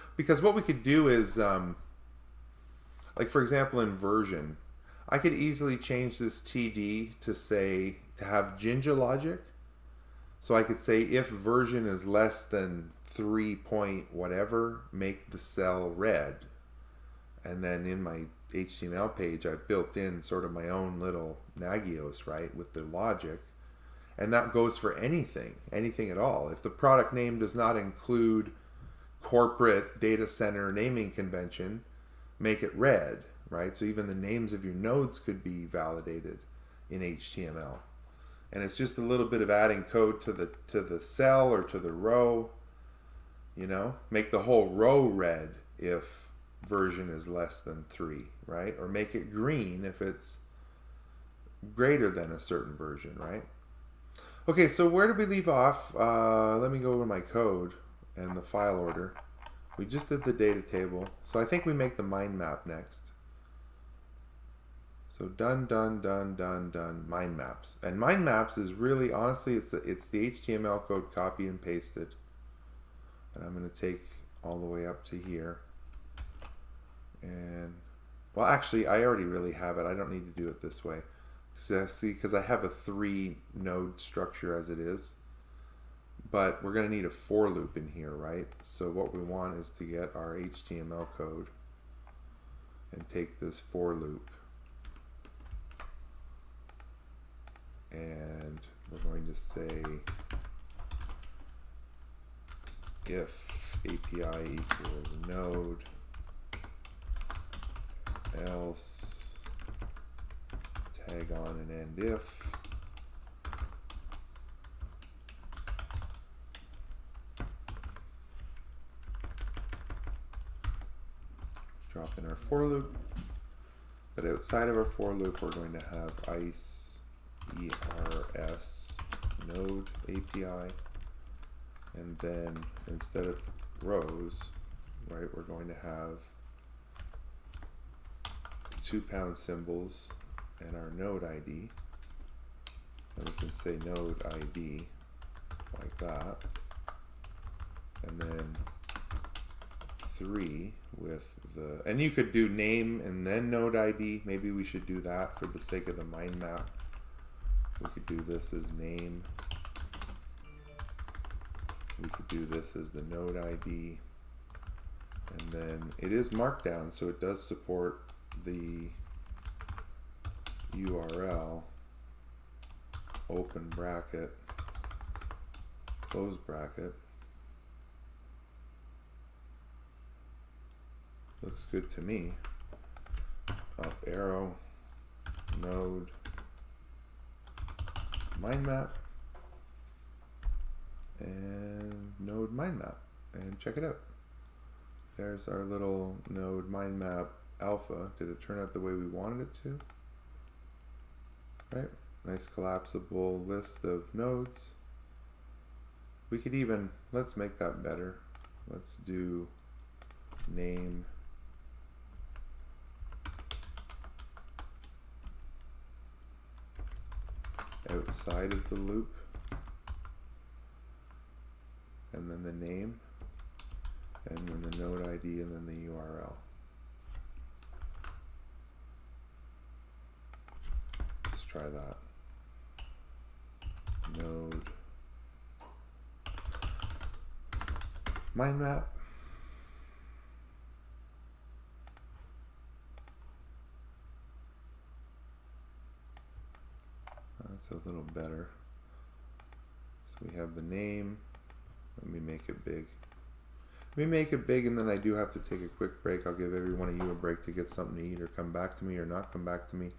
what we could do is like for example in version, I could easily change this TD to say to have Jinja logic. So I could say if version is less than 3 point whatever, make the cell red. And then in my HTML page, I've built in sort of my own little Nagios, right, with the logic. And that goes for anything at all. If the product name does not include corporate data center naming convention, make it red, right? So even the names of your nodes could be validated in HTML. And it's just a little bit of adding code to the cell or to the row, you know, make the whole row red if version is less than 3, right? Or make it green if it's greater than a certain version, right? Okay, so where did we leave off? Let me go over my code and the file order. We just did the data table. So I think we make the mind map next. So done, mind maps. And mind maps is really, honestly, it's the HTML code copied and pasted. And I'm going to take all the way up to here. And, well, actually, I already really have it. I don't need to do it this way. See, because I have a 3 node structure as it is. But we're going to need a for loop in here, right? So what we want is to get our HTML code and take this for loop. And we're going to say if API equals node, else tag on and end if. Drop in our for loop. But outside of our for loop, we're going to have ISE ERS node API. And then instead of rows, right, we're going to have 2 pound symbols and our node ID. And we can say node ID like that. And then 3 with the, and you could do name and then node ID. Maybe we should do that for the sake of the mind map. We could do this as name. We could do this as the node ID. And then it is markdown, so it does support the URL, open bracket, close bracket. Looks good to me. Up arrow, node, mind map, and node mind map, and check it out. There's our little node mind map alpha. Did it turn out the way we wanted it to? Right, nice collapsible list of nodes. We could even, let's make that better. Let's do name outside of the loop, and then the name, and then the node ID, and then the URL. Let's try that. Node mind map. That's a little better. So we have the name. Let me make it big. Let me make it big, and then I do have to take a quick break. I'll give every one of you a break to get something to eat or come back to me or not come back to me.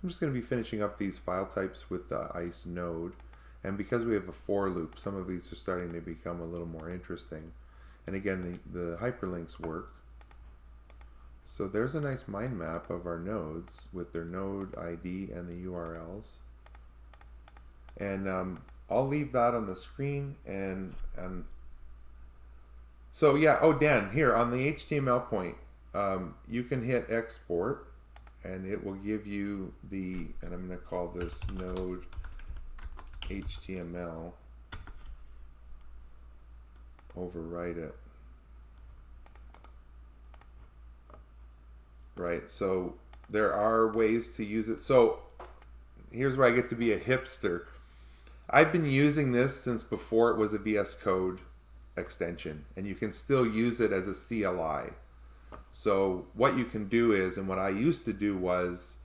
I'm just going to be finishing up these file types with the ISE node. And because we have a for loop, some of these are starting to become a little more interesting. And again, the hyperlinks work. So there's a nice mind map of our nodes with their node ID and the URLs. And I'll leave that on the screen. And so yeah, oh Dan, here on the HTML point, you can hit export, and it will give you the, and I'm going to call this node HTML, overwrite it. Right, so there are ways to use it. So here's where I get to be a hipster. I've been using this since before it was a VS Code extension, and you can still use it as a CLI. So what you can do is, and what I used to do was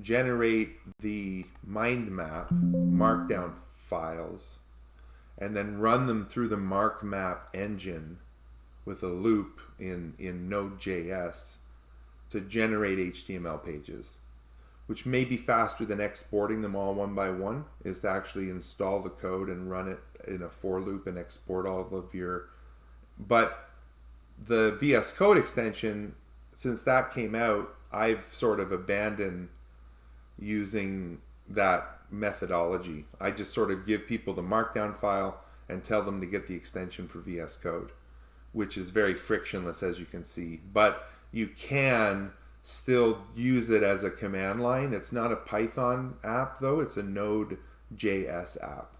generate the mind map markdown files and then run them through the mark map engine with a loop in Node.js to generate HTML pages, which may be faster than exporting them all one by one, is to actually install the code and run it in a for loop and export all of your, but the VS Code extension, since that came out, I've sort of abandoned using that methodology. I just sort of give people the markdown file and tell them to get the extension for VS Code, which is very frictionless, as you can see. But you can still use it as a command line. It's not a Python app though, it's a Node.js app.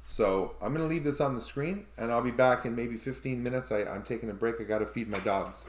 So I'm going to leave this on the screen and I'll be back in maybe 15 minutes. I'm taking a break. I got to feed my dogs.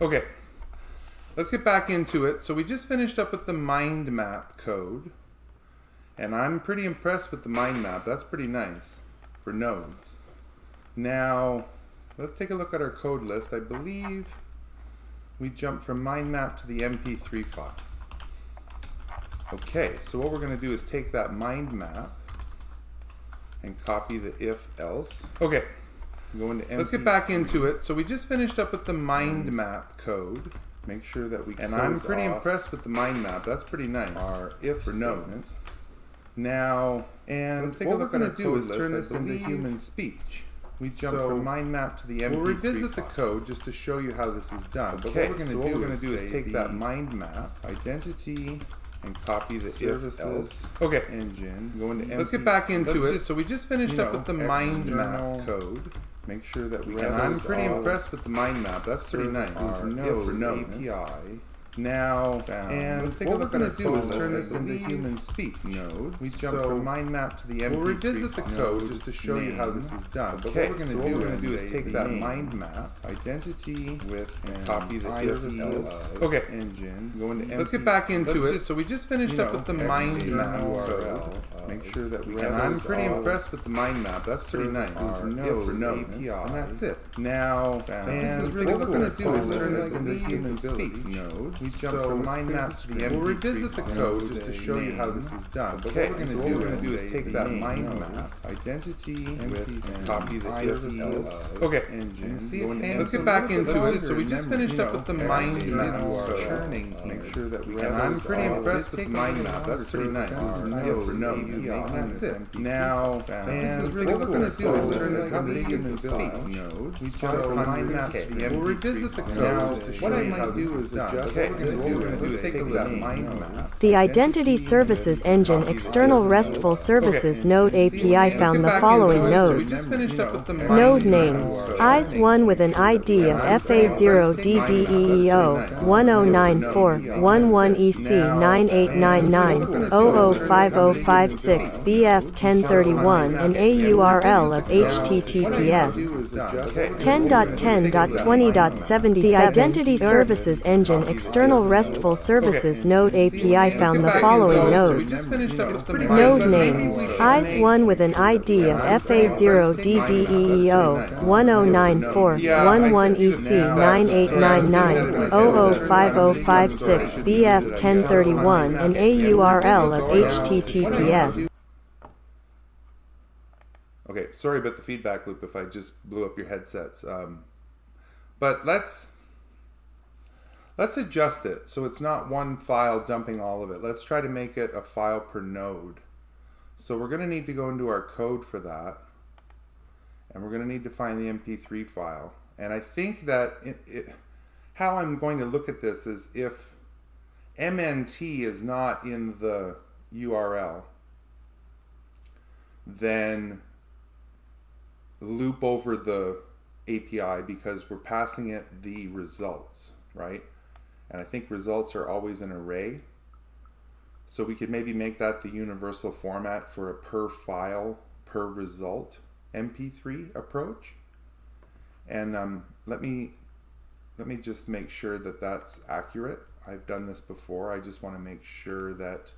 Okay, let's get back into it. So we just finished up with the mind map code, and I'm pretty impressed with the mind map. That's pretty nice for nodes. Now, let's take a look at our code list. I believe we jumped from mind map to the MP3 file. Okay, so what we're going to do is take that mind map and copy the if else. Okay, go into let's get back into it. So we just finished up with the mind map code. Make sure that we and I'm pretty impressed with the mind map. That's pretty nice. Our if for nodes. Now, and what we're going to do is turn this into human speech. We jump from mind map to the MP3 We'll revisit the code just to show you how this is done. Okay, but what we're going to do is take that mind map, identity, and copy the if else engine. Go into let's get back into it. So we just finished up with the mind map code. Make sure that we and I'm pretty impressed with the mind map. That's pretty nice. Ers API. Now, and what we're going to do is turn this into human speech nodes. We jump from mind map to the MP3 We'll revisit the code just to show you how this is done. Okay, but what we're going to do is take that mind map, identity with, and copy the if engine. Go into let's get back into it. So we just finished up with the mind map code. Make sure that we and I'm pretty impressed with the mind map. That's pretty nice. Ers API, and that's it. Now, and what we're going to do is turn this into human speech nodes. We jump from mind map to the MP3 We'll revisit the code just to show you how this is done. Okay, what we're going to do is take that mind map, identity, and copy the if engine. Let's get back into it. So we just finished up with the mind map churning. Make sure that we and I'm pretty impressed with the mind map. That's pretty nice. Ers API, and that's it. Now, and what we're going to do is turn this into human speech nodes. We jump from mind map to the MP3 We'll revisit the code just to show you how this is done. The Identity Services Engine External RESTful Services Node API found the following nodes. Node name, ISE 1 with an ID of FA0DDEEO 1094-11EC9899 005056 BF1031 and a URL of HTTPS 10.10.20.77. The Identity Services Engine External RESTful Services Node API found the following nodes. Node name, ISE 1 with an ID of FA0DDEEO 1094-11EC9899 005056 BF1031 and a URL of HTTPS. Okay, sorry about the feedback loop if I just blew up your headsets. But let's adjust it so it's not one file dumping all of it. Let's try to make it a file per node. So we're going to need to go into our code for that. And we're going to need to find the MP3 file. And I think that how I'm going to look at this is if MNT is not in the URL, then loop over the API because we're passing it the results, right? And I think results are always an array. So we could maybe make that the universal format for a per file, per result MP3 approach. And let me just make sure that that's accurate. I've done this before. I just want to make sure that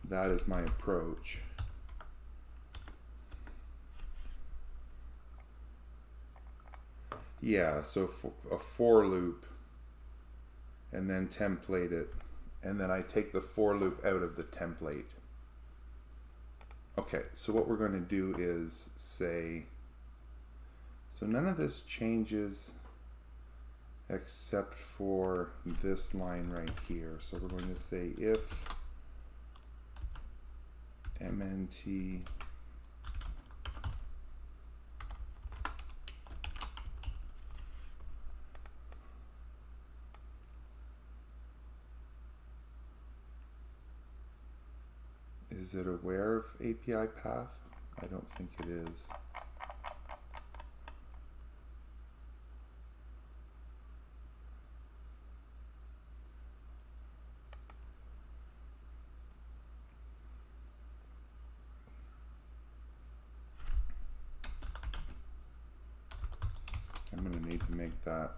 that is my approach. Yeah, so a for loop and then template it, and then I take the for loop out of the template. Okay, so what we're going to do is say, so none of this changes except for this line right here. So we're going to say if MNT is it aware of API path? I don't think it is. I'm going to need to make that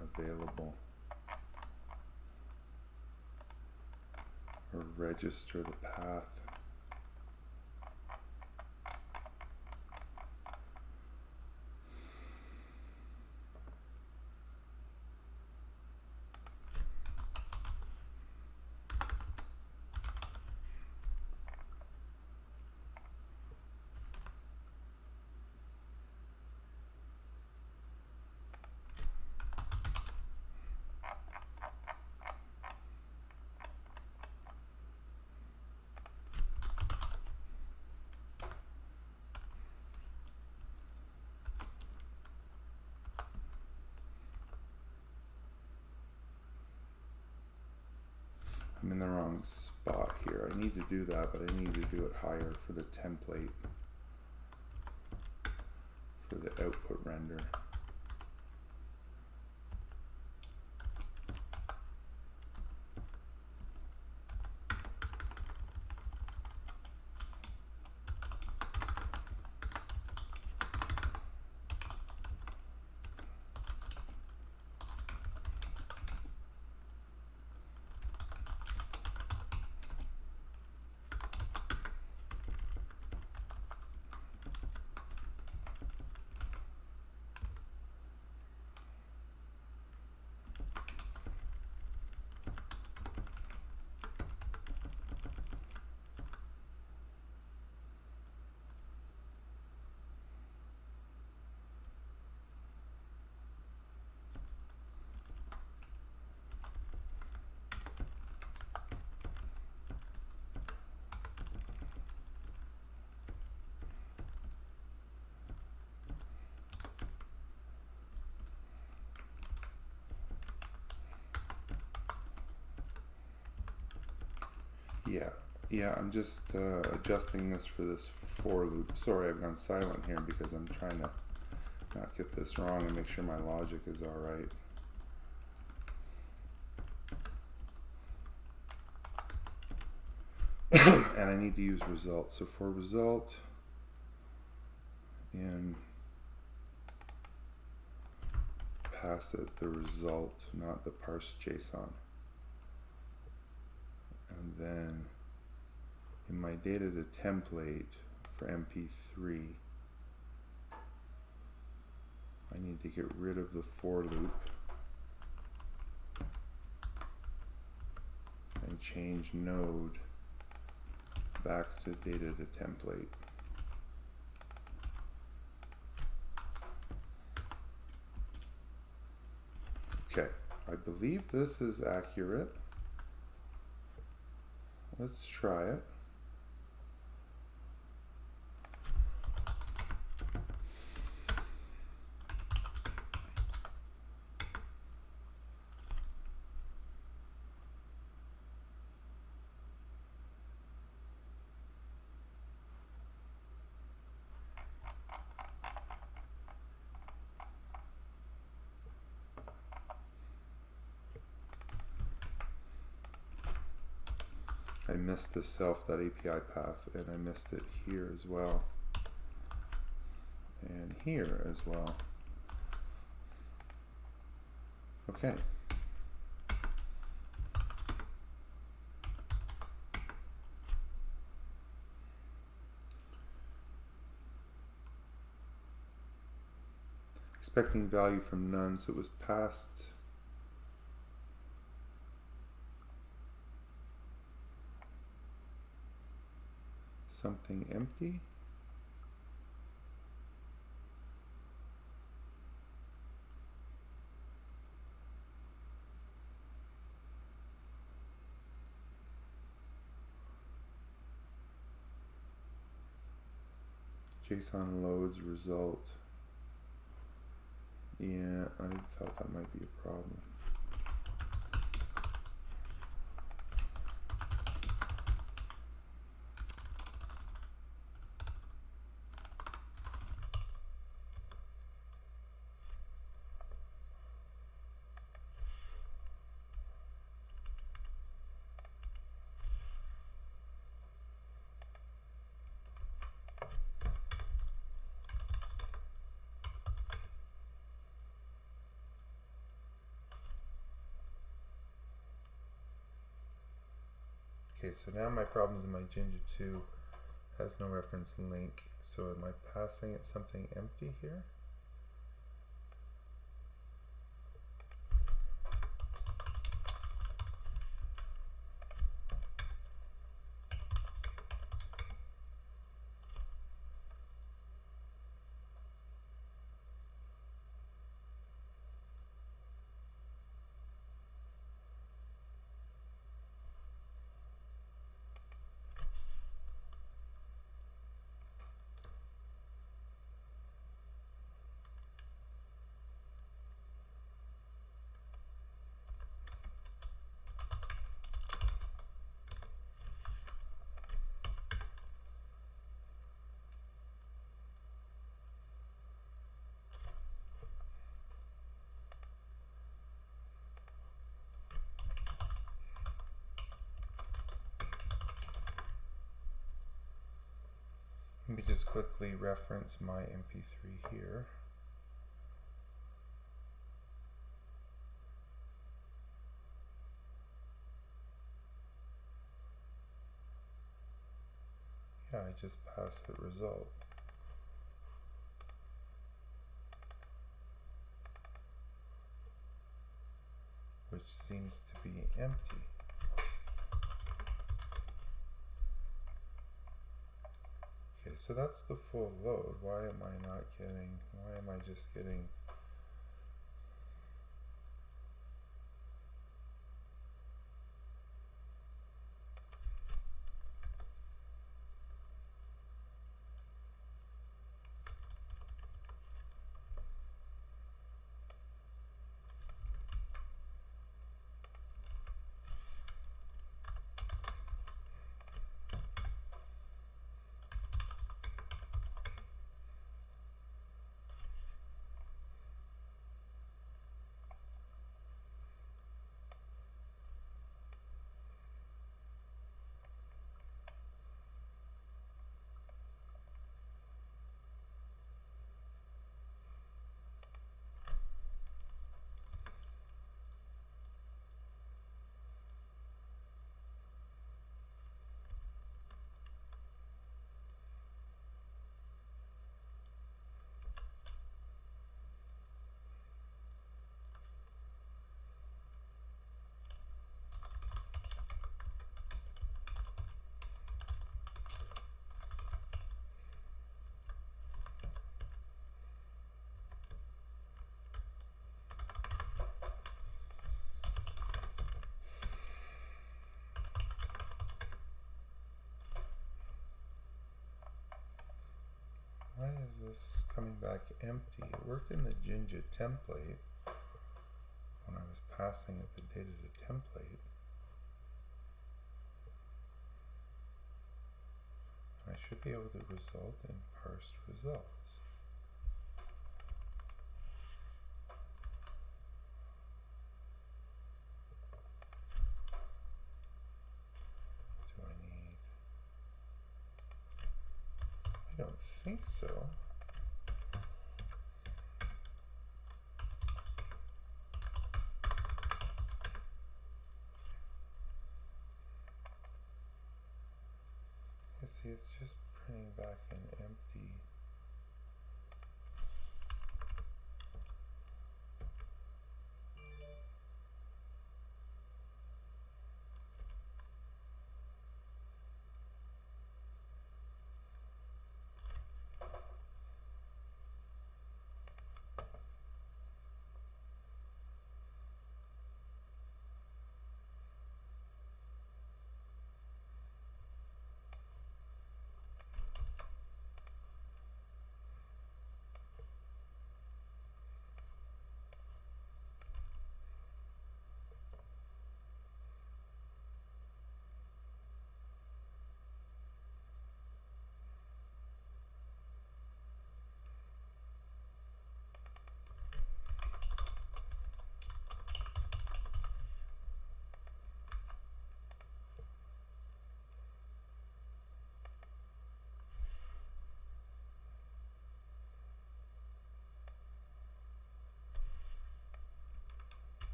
available. Or register the path. I'm in the wrong spot here. I need to do that, but I need to do it higher for the template, for the output render. Yeah, I'm just adjusting this for this for loop. Sorry, I've gone silent here because I'm trying to not get this wrong and make sure my logic is all right. And I need to use result. So for result in pass it the result, not the parse JSON. And then in my data to template for MP3, I need to get rid of the for loop and change node back to data to template. Okay, I believe this is accurate. Let's try it. I missed the self.api path, and I missed it here as well, and here as well. Okay. Expecting value from none, so it was passed something empty. JSON loads result. Yeah, I thought that might be a problem. Okay, so now my problems in my Jinja 2 has no reference link. So am I passing it something empty here? Let me just quickly reference my MP3 here. Yeah, I just passed the result. Which seems to be empty. Okay, so that's the full load. Why am I just getting Why is this coming back empty? It worked in the Jinja template when I was passing it the data to template. I should be able to result in parsed results. Do I need? I don't think so. See, it's just printing back an empty.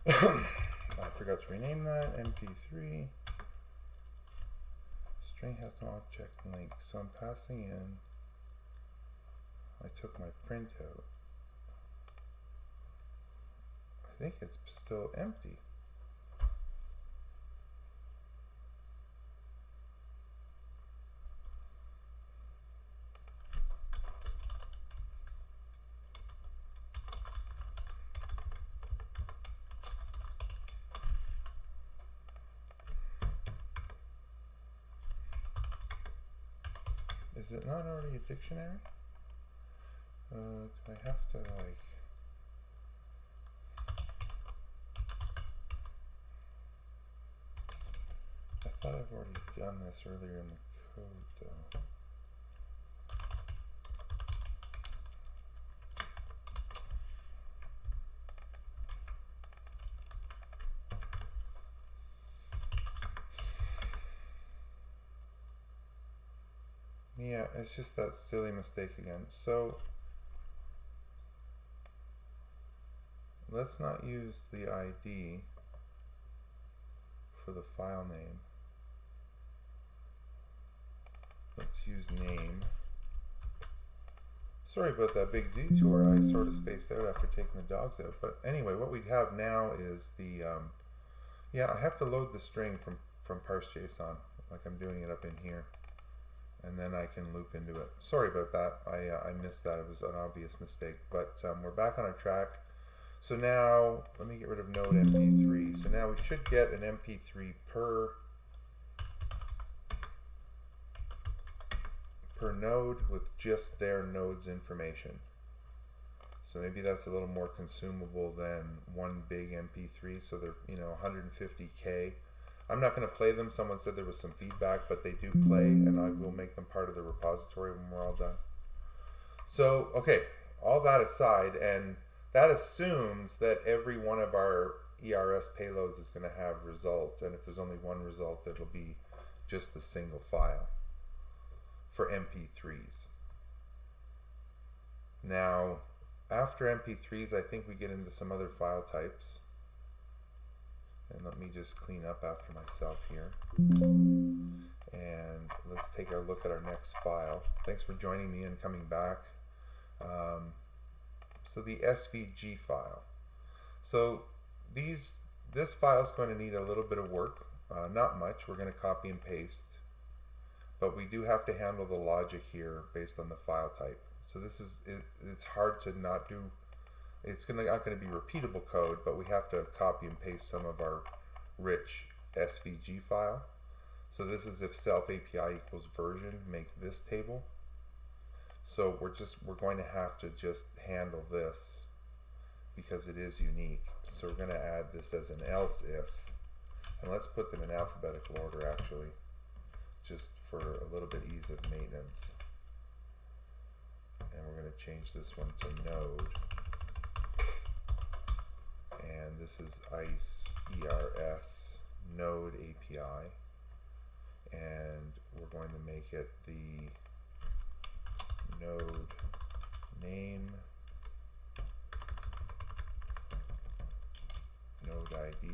I forgot to rename that. MP3. String has no object link, so I'm passing in. I took my printout. I think it's still empty. Is it not already a dictionary? Do I have to like... I thought I've already done this earlier in the code though. Yeah, it's just that silly mistake again. So let's not use the ID for the file name. Let's use name. Sorry about that big detour. I sort of spaced out after taking the dogs out. But anyway, what we have now is the, yeah, I have to load the string from parse.json, like I'm doing it up in here. And then I can loop into it. Sorry about that. I missed that. It was an obvious mistake. But we're back on our track. So now, let me get rid of node MP3. So now we should get an MP3 per node with just their node's information. So maybe that's a little more consumable than one big MP3. So they're, you know, 150K. I'm not going to play them. Someone said there was some feedback, but they do play, and I will make them part of the repository when we're all done. So, okay, all that aside, and that assumes that every one of our ERS payloads is going to have result, and if there's only one result, it'll be just the single file for MP3s. Now, after MP3s, I think we get into some other file types. And let me just clean up after myself here. And let's take a look at our next file. Thanks for joining me and coming back. So the SVG file. So this file is going to need a little bit of work. Not much. We're going to copy and paste. But we do have to handle the logic here based on the file type. So this is, it's hard to not do. It's not going to be repeatable code, but we have to copy and paste some of our rich SVG file. So this is if self API equals version, make this table. So we're going to have to just handle this because it is unique. So we're going to add this as an else if, and let's put them in alphabetical order actually, just for a little bit ease of maintenance. And we're going to change this one to node. And this is ISE ERS node API, and we're going to make it the node name, node ID,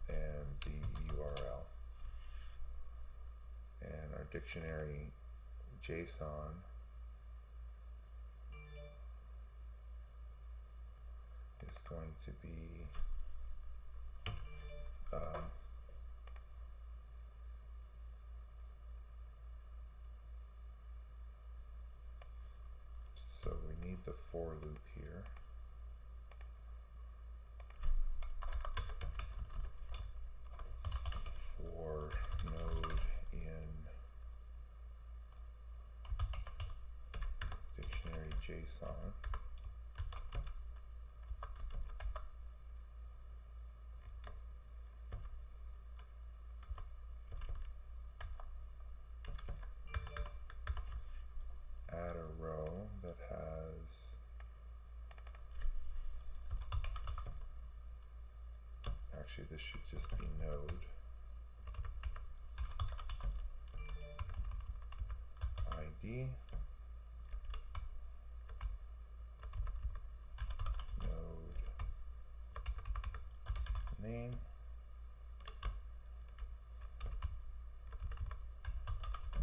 and the URL, and our dictionary JSON is going to be so we need the for loop here. For node in dictionary JSON. Add a row that has actually this should just be node ID name.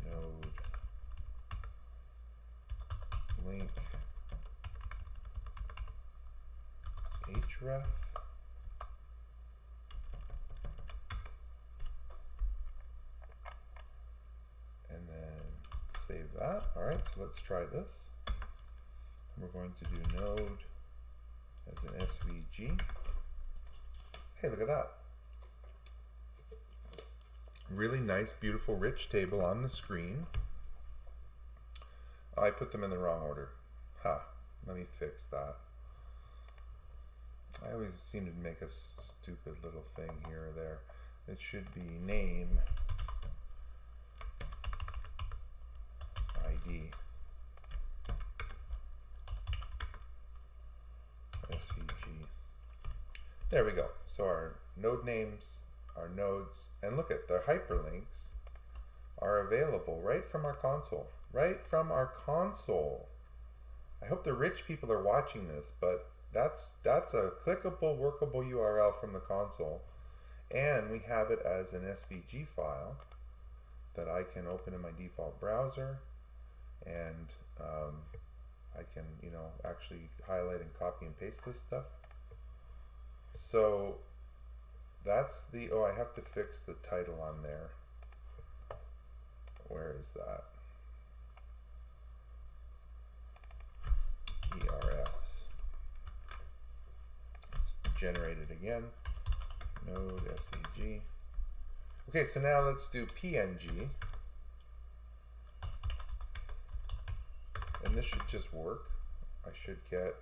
Node link href. And then save that. All right, so let's try this. We're going to do node as an SVG. Hey, look at that. Really nice, beautiful, rich table on the screen. I put them in the wrong order. Let me fix that. I always seem to make a stupid little thing here or there. It should be name ID SVG. There we go. So our node names, our nodes, and look at their hyperlinks are available right from our console. Right from our console. I hope the rich people are watching this, but that's a clickable, workable URL from the console. And we have it as an SVG file that I can open in my default browser, and I can, actually highlight and copy and paste this stuff. So that's the, I have to fix the title on there. Where is that? ERS. Let's generate it again. Node SVG. Okay, so now let's do PNG. And this should just work. I should get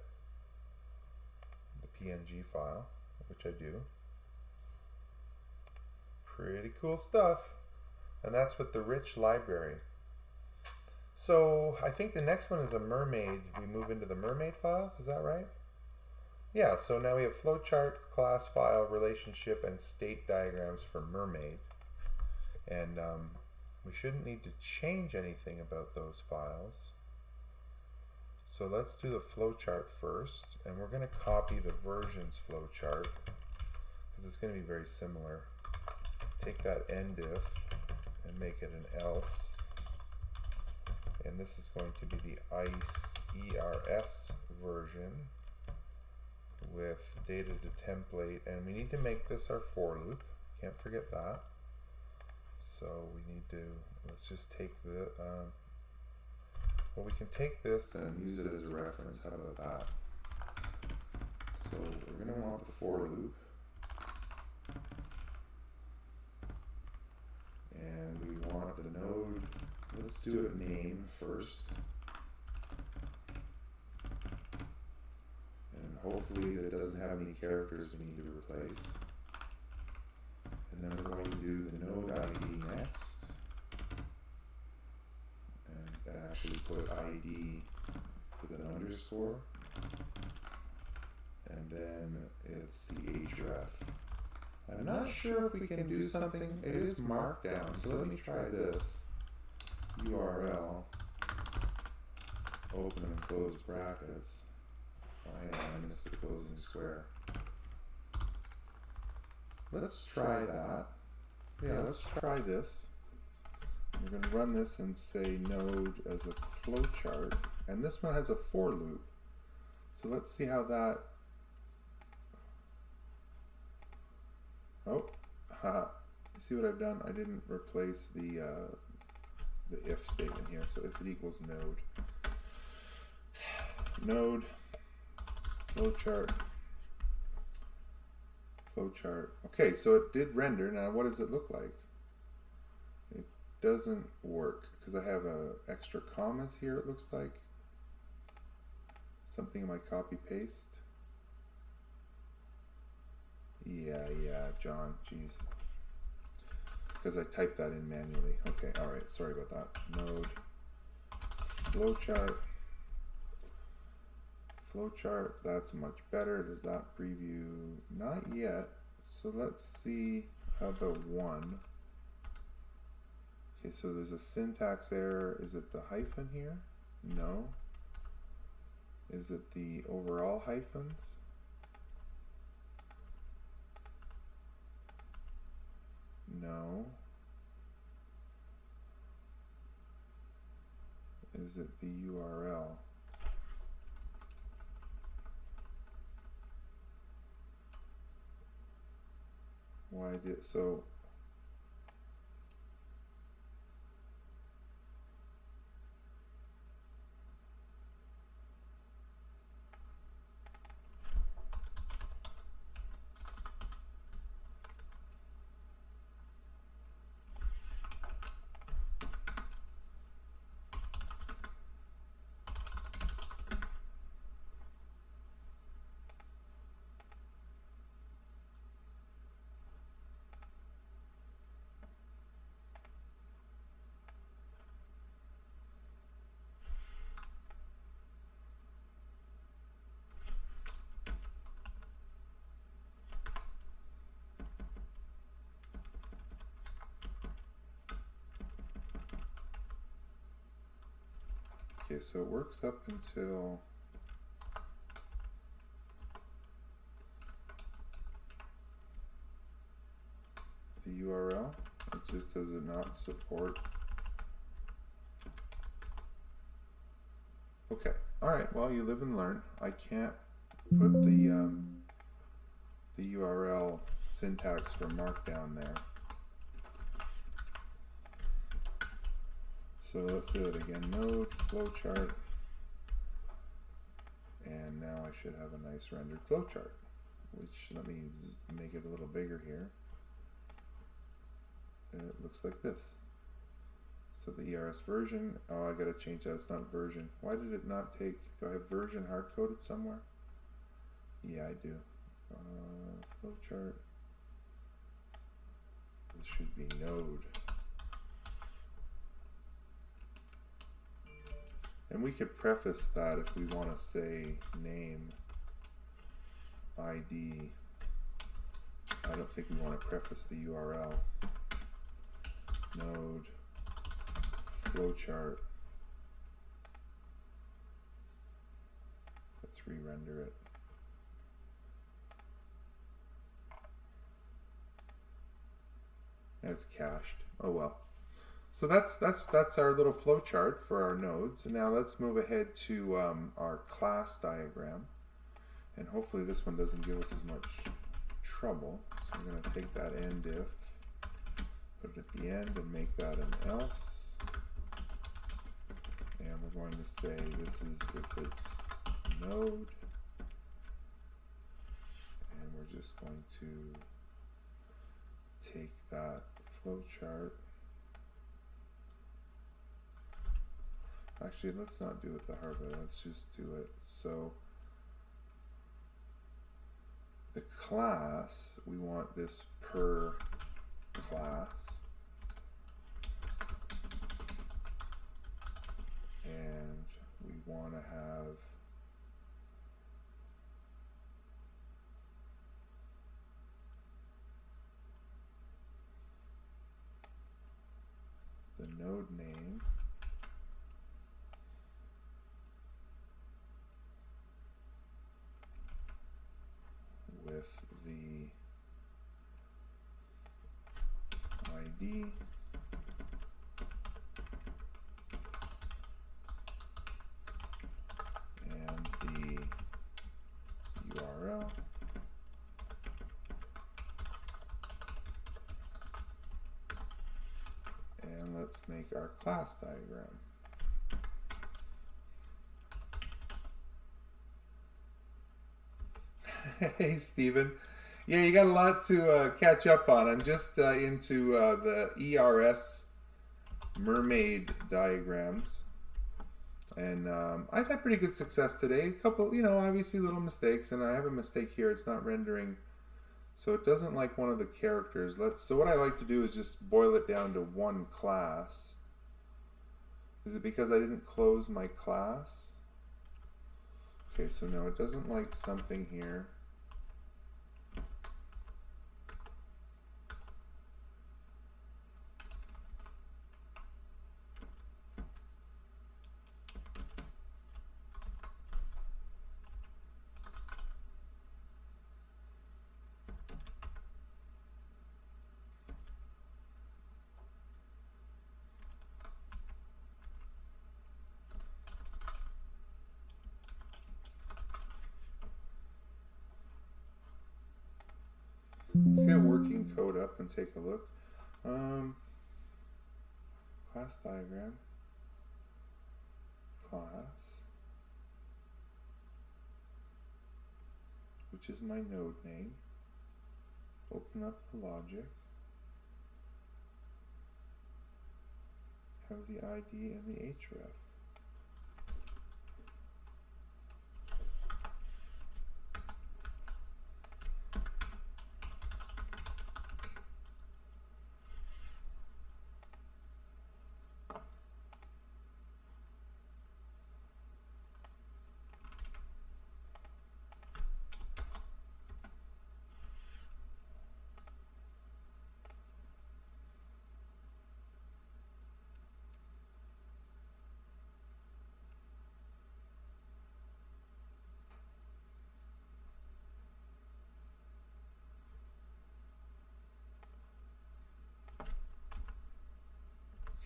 the PNG file, which I do. Pretty cool stuff. And that's with the rich library. So I think the next one is a Mermaid. We move into the Mermaid files, is that right? Yeah, so now we have flowchart, class file, relationship, and state diagrams for Mermaid. And we shouldn't need to change anything about those files. So let's do the flowchart first, and we're going to copy the versions flowchart because it's going to be very similar. Take that end if and make it an else, and this is going to be the ISE ERS version with data to template, and we need to make this our for loop. Can't forget that. So we need to, let's just take the well, we can take this and use it as a reference. How about that? So we're going to want the for loop, and we want the node, let's do it name first, and hopefully that doesn't have any characters we need to replace. And then we're going to do the node ID next, and actually put ID with an underscore, and then it's the href. I'm not sure if we can do something. It is markdown, so let me try this. URL, open and close brackets. I missed the closing square. Let's try that. Yeah, let's try this. We're going to run this and say node as a flowchart, and this one has a for loop. So let's see how that. Oh, haha. You see what I've done? I didn't replace the if statement here. So if it equals node, node, flowchart, flowchart. Okay, so it did render. Now what does it look like? It doesn't work because I have extra commas here, it looks like. Something in my copy paste. Yeah, John, jeez. Because I typed that in manually. Okay, alright, sorry about that. Node, flowchart, flowchart, that's much better. Does that preview? Not yet. So let's see, how about 1? Okay, so there's a syntax error. Is it the hyphen here? No. Is it the overall hyphens? No. Is it the URL? Why did so? Okay, so it works up until the URL. It just does it not support. Okay, all right. Well, you live and learn. I can't put the URL syntax for Markdown there. So let's do it again. Node flowchart, and now I should have a nice rendered flowchart. Which let me make it a little bigger here. And it looks like this. So the ERS version. Oh, I gotta change that. It's not version. Why did it not take? Do I have version hard coded somewhere? Yeah, I do. Flowchart. This should be node. And we could preface that if we want to say name, ID. I don't think we want to preface the URL. Node, flowchart. Let's re-render it. It's cached. Oh well. So that's our little flowchart for our nodes. And now let's move ahead to our class diagram. And hopefully this one doesn't give us as much trouble. So we're going to take that end if, put it at the end and make that an else. And we're going to say this is if it's node. And we're just going to take that flowchart. Actually, let's not do it the hard way. Let's just do it. So the class, we want this per class. And we want to have the node name with the ID and the URL and let's make our class diagram. Hey, Stephen. Yeah, you got a lot to catch up on. I'm just into the ERS Mermaid diagrams. And I've had pretty good success today. A couple, obviously little mistakes. And I have a mistake here. It's not rendering. So it doesn't like one of the characters. So what I like to do is just boil it down to one class. Is it because I didn't close my class? Okay, so no, it doesn't like something here. Let's get working code up and take a look. Class diagram. Class. Which is my node name. Open up the logic. Have the ID and the href.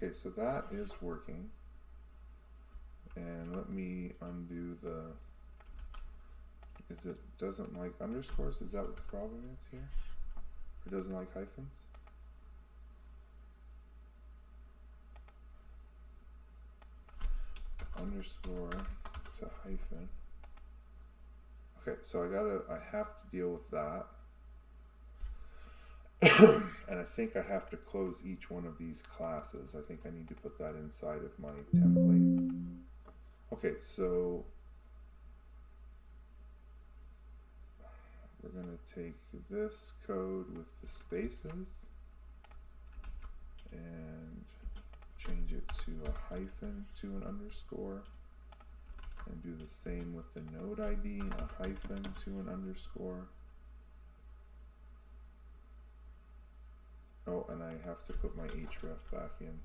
Okay, so that is working. And let me undo the, it doesn't like underscores? Is that what the problem is here? It doesn't like hyphens? Underscore to hyphen. Okay, so I have to deal with that. And I think I have to close each one of these classes. I think I need to put that inside of my template. Okay, so we're going to take this code with the spaces and change it to a hyphen to an underscore, and do the same with the node ID, a hyphen to an underscore. Oh, and I have to put my href back in.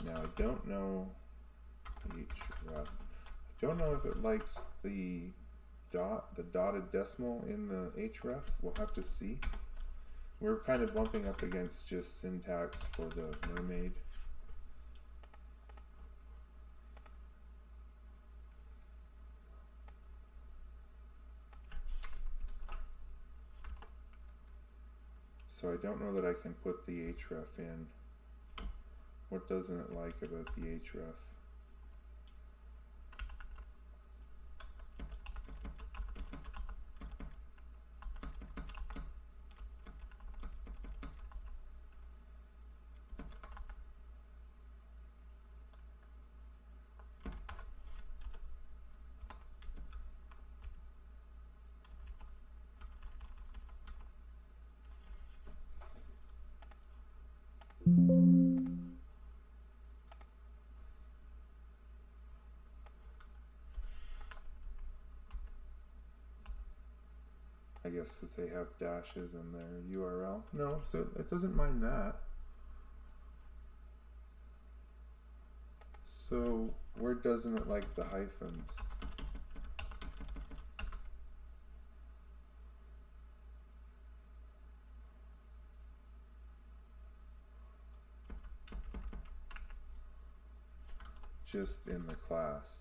Now I don't know href. I don't know if it likes the dotted decimal in the href. We'll have to see. We're kind of bumping up against just syntax for the Mermaid. So I don't know that I can put the href in. What doesn't it like about the href? I guess because they have dashes in their URL. No, so it doesn't mind that. So where doesn't it like the hyphens? Just in the class.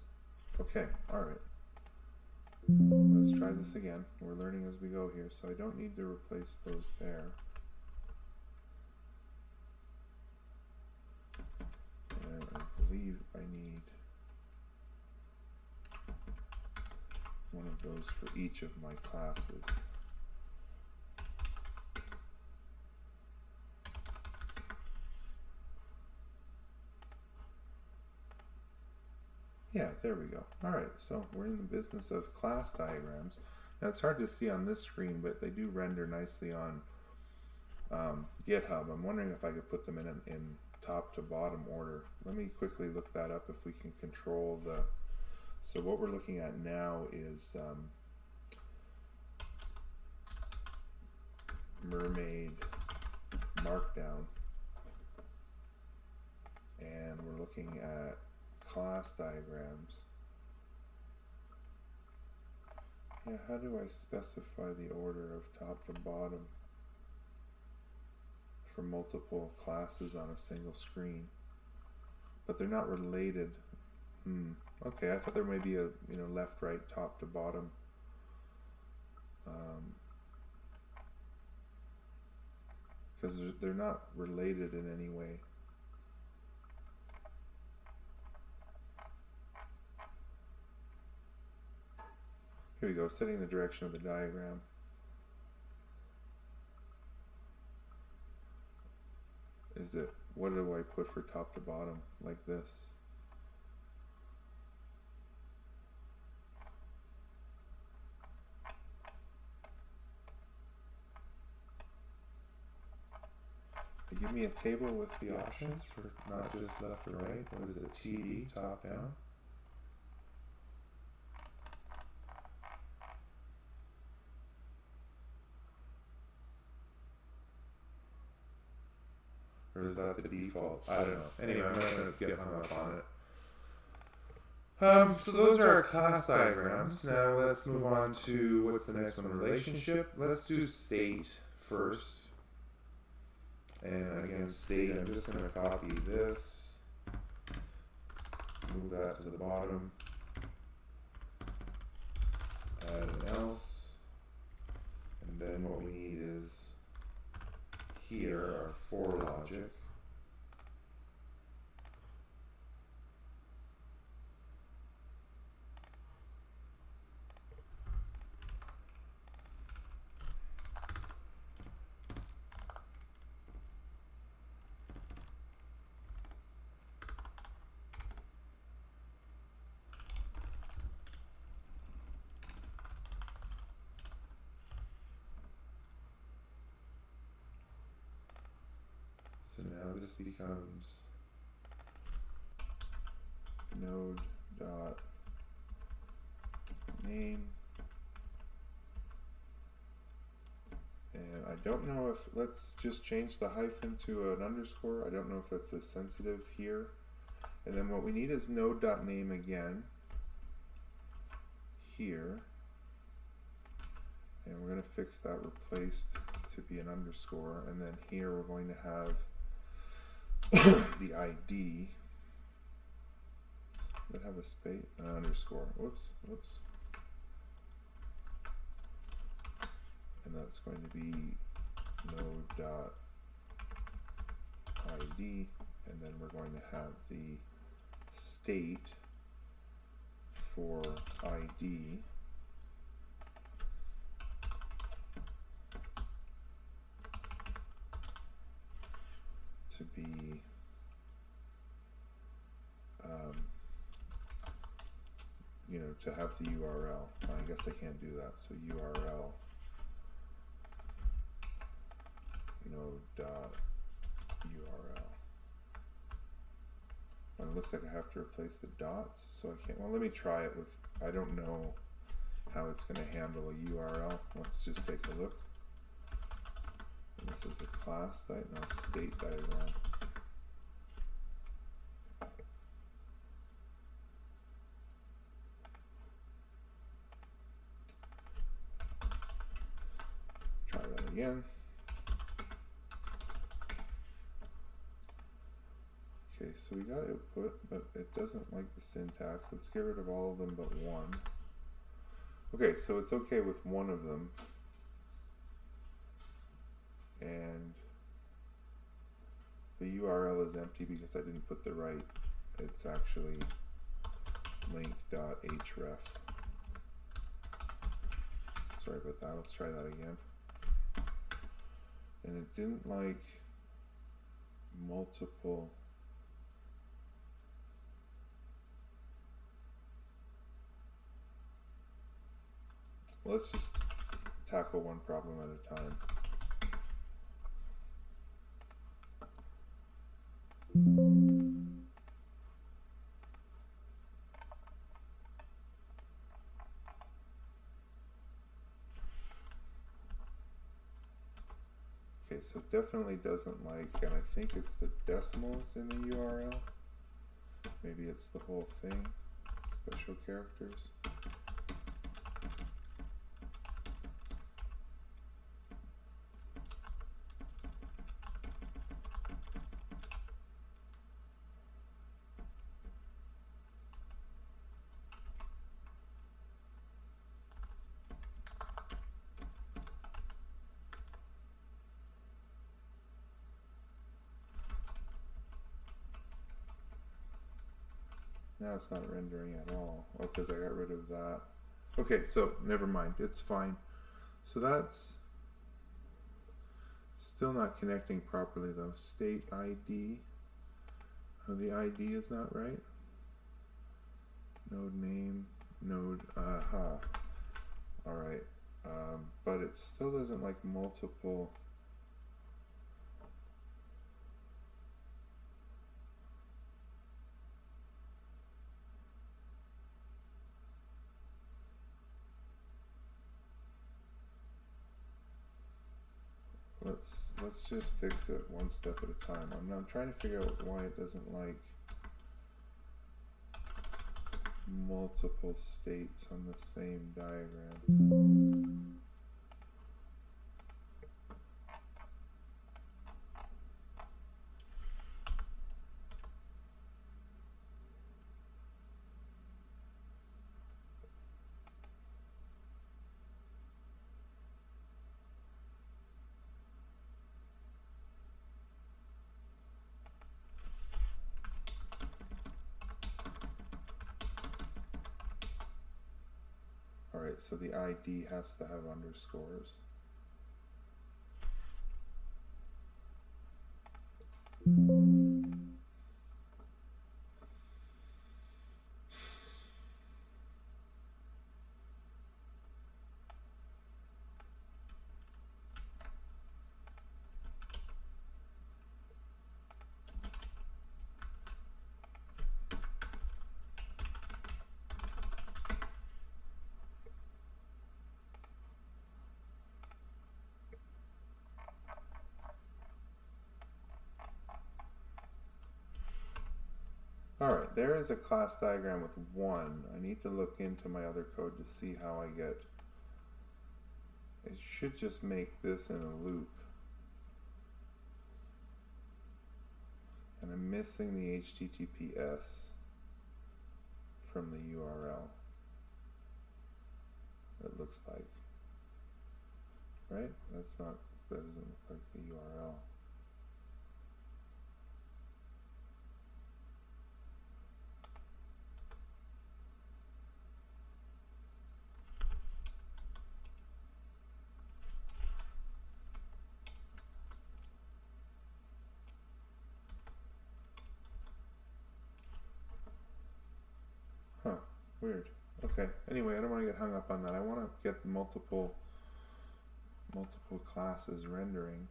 Okay, alright. Let's try this again. We're learning as we go here, so I don't need to replace those there. And I believe I need one of those for each of my classes. Yeah, there we go. Alright, so we're in the business of class diagrams. Now it's hard to see on this screen, but they do render nicely on GitHub. I'm wondering if I could put them in top to bottom order. Let me quickly look that up if we can control the... So what we're looking at now is Mermaid Markdown. And we're looking at class diagrams. Yeah, how do I specify the order of top to bottom for multiple classes on a single screen? But they're not related. Okay, I thought there may be a, you know, left, right, top to bottom. Because they're not related in any way. Here we go, setting the direction of the diagram. Is it, what do I put for top to bottom, like this? They give me a table with the options for not just left or right. What is it, TD, top down? Or is that the default? I don't know. Anyway, I'm not going to get hung up on it. So those are our class diagrams. Now let's move on to what's the next one? Relationship. Let's do state first. And again, state, I'm just going to copy this, move that to the bottom, add an else, and then what we need is here our for logic. So now this becomes node dot name, and I don't know if, let's just change the hyphen to an underscore. I don't know if that's as sensitive here. And then what we need is node dot name again here, and we're going to fix that replaced to be an underscore, and then here we're going to have the ID that have a space, an underscore. Whoops. And that's going to be node dot ID, and then we're going to have the state for ID to be you know, to have the URL. I guess I can't do that. So URL node dot URL. And it looks like I have to replace the dots, so I can't. Well, let me try it with. I don't know how it's going to handle a URL. Let's just take a look. And this is a class type, now state diagram. Try that again. Okay, so we got output, but it doesn't like the syntax. Let's get rid of all of them but one. Okay, so it's okay with one of them. And the URL is empty because I didn't put the right. It's actually link.href. Sorry about that. Let's try that again. And it didn't like multiple. Well, let's just tackle one problem at a time. Okay, so it definitely doesn't like, and I think it's the decimals in the URL. Maybe it's the whole thing, special characters. Now it's not rendering at all. Oh, because I got rid of that. Okay, so never mind. It's fine. So that's still not connecting properly though. State ID. Oh, the ID is not right. Node name, node, aha. Alright. But it still doesn't like multiple. Let's just fix it one step at a time. I'm trying to figure out why it doesn't like multiple states on the same diagram. Alright, so the ID has to have underscores. Alright, there is a class diagram with 1. I need to look into my other code to see how I get. It should just make this in a loop. And I'm missing the HTTPS from the URL. It looks like. Right? That doesn't look like the URL. Huh, weird. Okay, anyway, I don't want to get hung up on that. I want to get multiple classes rendering.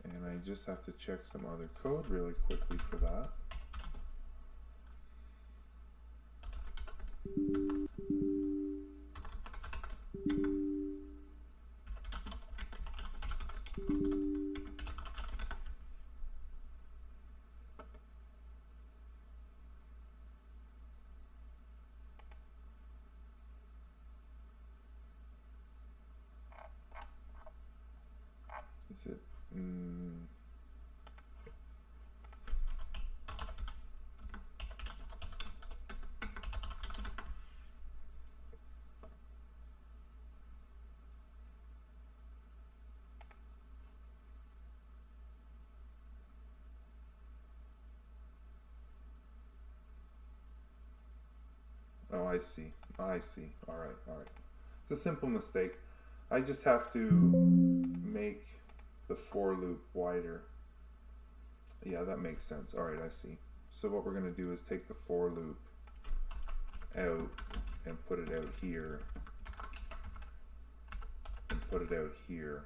And I just have to check some other code really quickly for that. Is it? Oh, I see. I see. All right. All right. It's a simple mistake. I just have to make the for loop wider. Yeah, that makes sense. All right, I see. So what we're going to do is take the for loop out and put it out here and put it out here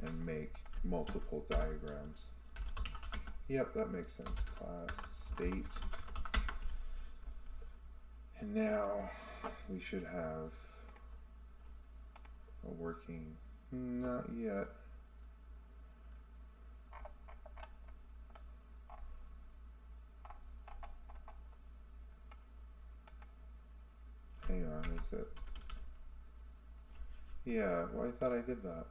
and make multiple diagrams. Yep, that makes sense. Class, state. And now we should have a working, not yet. Hang on, is it? Yeah, well, I thought I did that.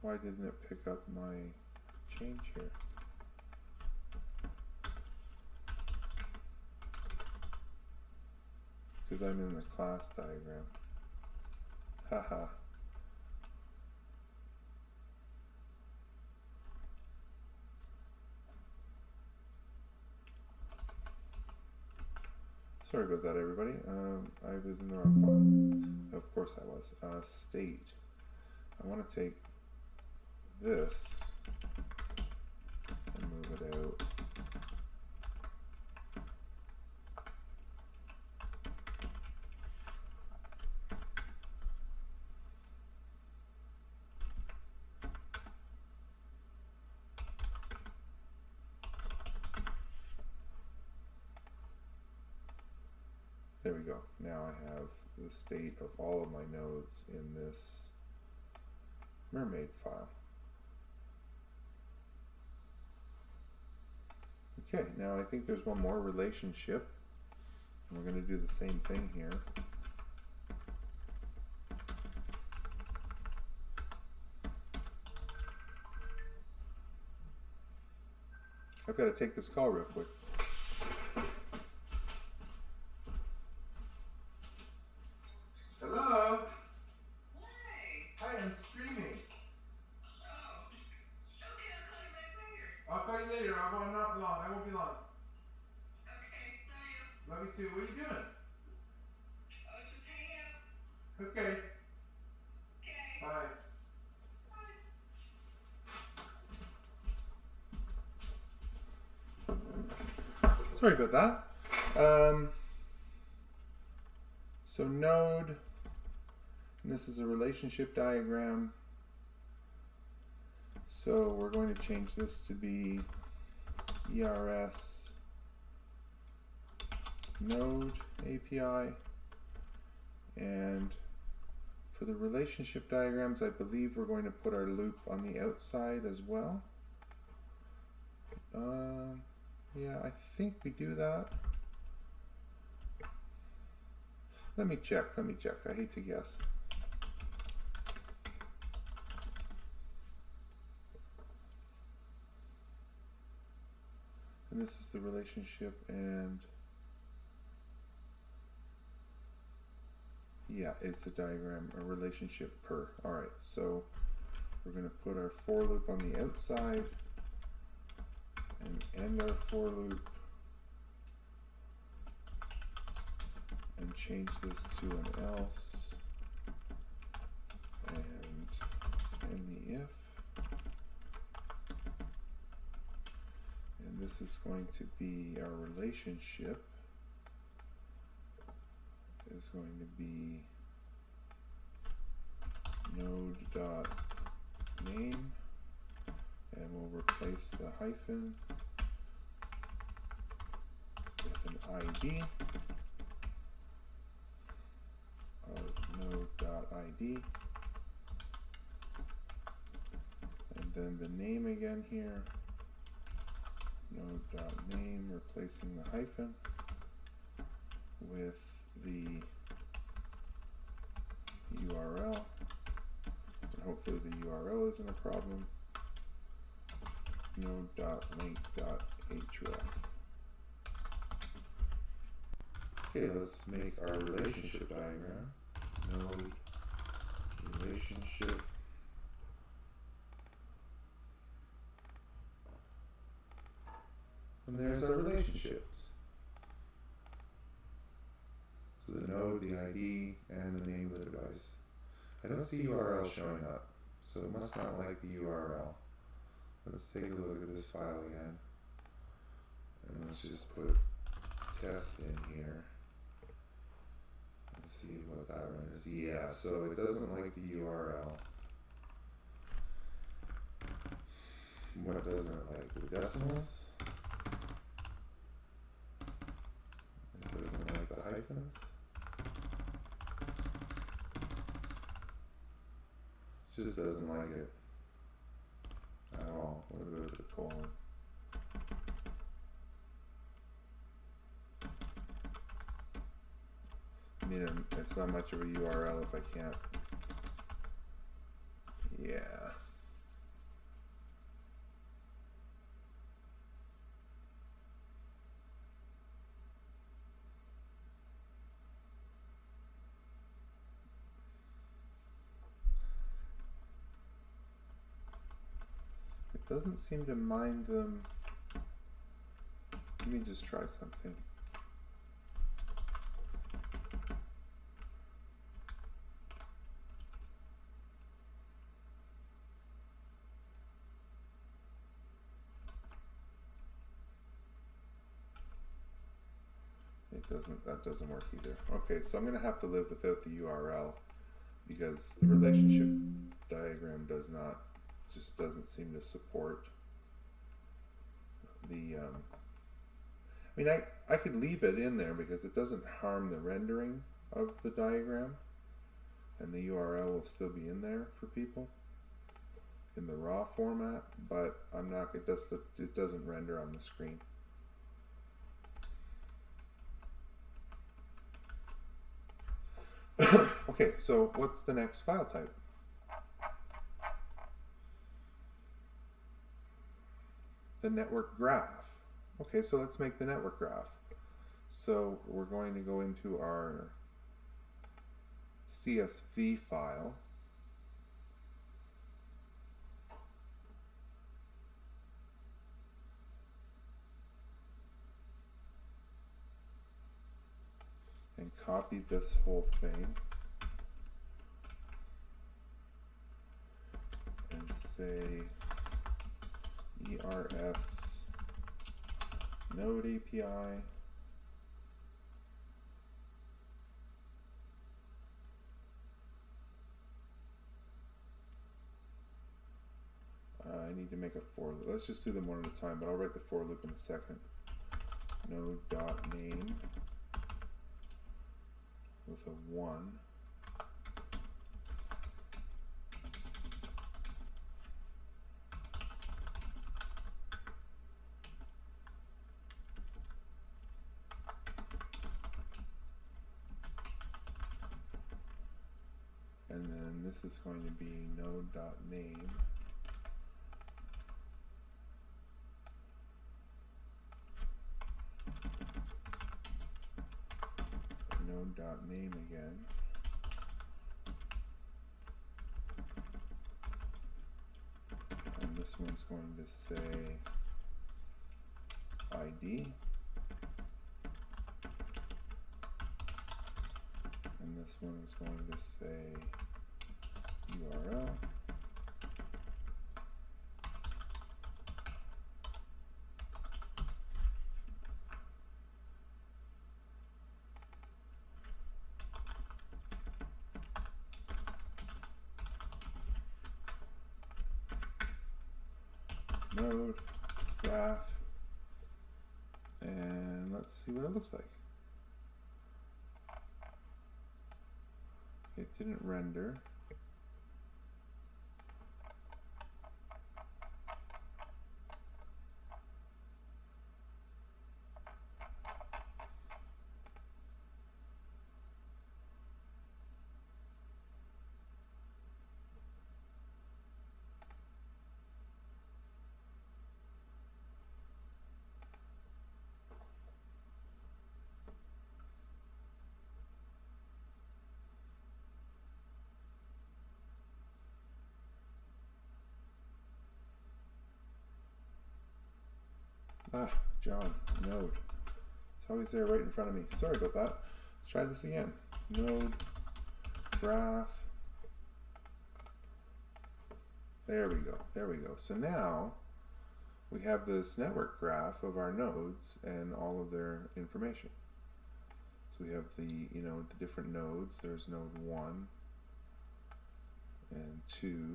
Why didn't it pick up my change here? because I'm in the class diagram. Haha. Sorry about that, everybody. I was in the wrong file. Of course I was. State. I want to take this and move it out. There we go. Now I have the state of all of my nodes in this Mermaid file. Okay, now I think there's one more relationship. And we're going to do the same thing here. I've got to take this call real quick. Hello? Hi, I'm streaming. Oh, okay, I'll call you later. I won't, not long. I won't be long. okay, love you. Love you too. What are you doing? Oh, just hanging out. Okay. Okay. Bye. Sorry about that. So node, and this is a relationship diagram. So we're going to change this to be ERS node API. And for the relationship diagrams, I believe we're going to put our loop on the outside as well. Yeah, I think we do that. Let me check. I hate to guess. And this is the relationship, and yeah, it's a diagram, a relationship per. All right, so we're going to put our for loop on the outside and end our for loop and change this to an else and end the if. And this is going to be our relationship is going to be node dot name, and we'll replace the hyphen with an ID of node dot ID, and then the name again here, node dot name, replacing the hyphen with the URL, and hopefully the URL isn't a problem. Node.link.href. Okay, let's make our relationship diagram. Node relationship. And there's our relationships. So the node, the ID, and the name of the device. I don't see URL showing up, so it must not like the URL. Let's take a look at this file again. And let's just put test in here. Let's see what that renders. Yeah, so it doesn't like the URL. What doesn't it like? The decimals? It doesn't like the hyphens? Just doesn't like it at all. What about the colon? I mean, it's not much of a URL if I can't. Yeah. doesn't seem to mind them. Let me just try something. That doesn't work either. Okay, so I'm going to have to live without the URL because the relationship diagram just doesn't seem to support the, I mean, I could leave it in there because it doesn't harm the rendering of the diagram, and the URL will still be in there for people in the raw format, but I'm not, it doesn't render on the screen. Okay, so what's the next file type? The network graph. Okay, so let's make the network graph. So we're going to go into our CSV file. And copy this whole thing and say ERS Node API I need to make a for loop. Let's just do them one at a time, but I'll write the for loop in a second. Node.name with a 1. And then this is going to be node.name node.name again. And this one's going to say ID. And this one is going to say URL. Node, graph, and let's see what it looks like. It didn't render. Ah, John, node. It's always there right in front of me. Sorry about that. Let's try this again. Node, graph. There we go. There we go. So now we have this network graph of our nodes and all of their information. So we have the, the different nodes. There's node 1 and 2,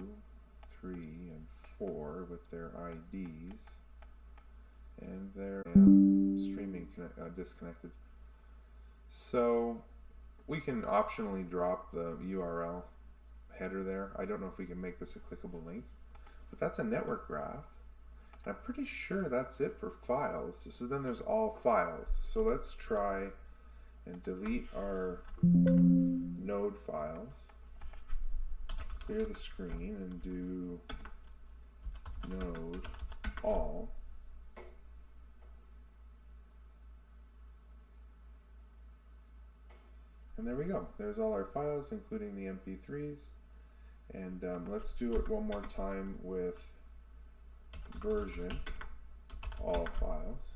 3, and 4 with their IDs. And they're streaming disconnected. So we can optionally drop the URL header there. I don't know if we can make this a clickable link, but that's a network graph. And I'm pretty sure that's it for files. So then there's all files. So let's try and delete our node files, clear the screen, and do node all. And there we go. There's all our files, including the MP3s. And let's do it one more time with version, all files.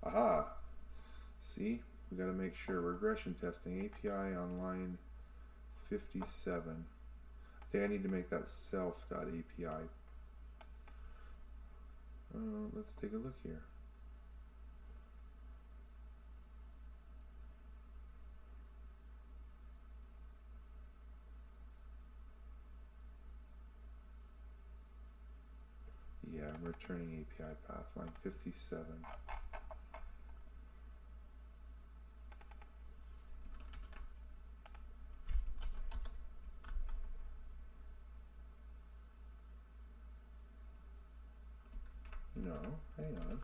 Aha! See, we got to make sure regression testing API on line 57. I think I need to make that self.api. Let's take a look here. Yeah, I'm returning API path, line 57. No, hang on.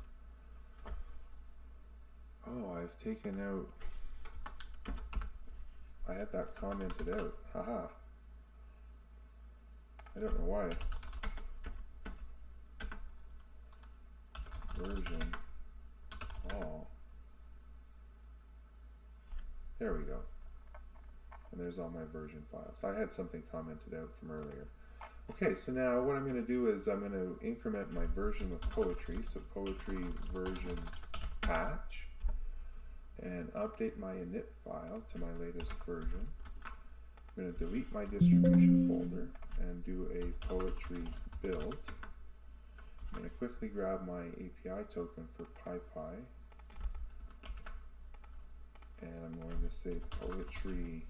Oh, I've taken out, I had that commented out. Haha. I don't know why. Version all. There we go. And there's all my version files. I had something commented out from earlier. Okay, so now what I'm going to do is I'm going to increment my version with poetry. So poetry version patch, and update my init file to my latest version. I'm going to delete my distribution folder and do a poetry build. I'm going to quickly grab my API token for PyPy, and I'm going to say poetry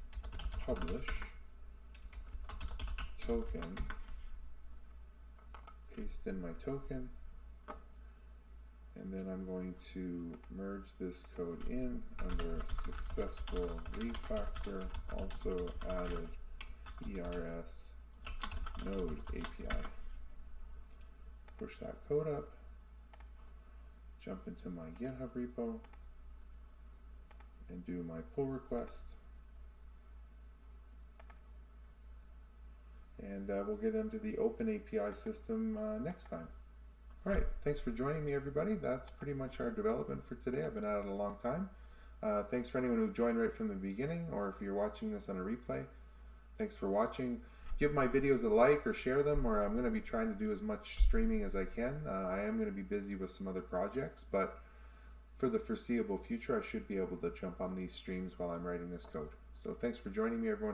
publish token, paste in my token, and then I'm going to merge this code in under a successful refactor, also added ERS node API. Push that code up, jump into my GitHub repo, and do my pull request. And we'll get into the OpenAPI system next time. All right, thanks for joining me, everybody. That's pretty much our development for today. I've been at it a long time. Thanks for anyone who joined right from the beginning, or if you're watching this on a replay, thanks for watching. Give my videos a like or share them, or I'm going to be trying to do as much streaming as I can. I am going to be busy with some other projects, but for the foreseeable future, I should be able to jump on these streams while I'm writing this code. So thanks for joining me, everyone.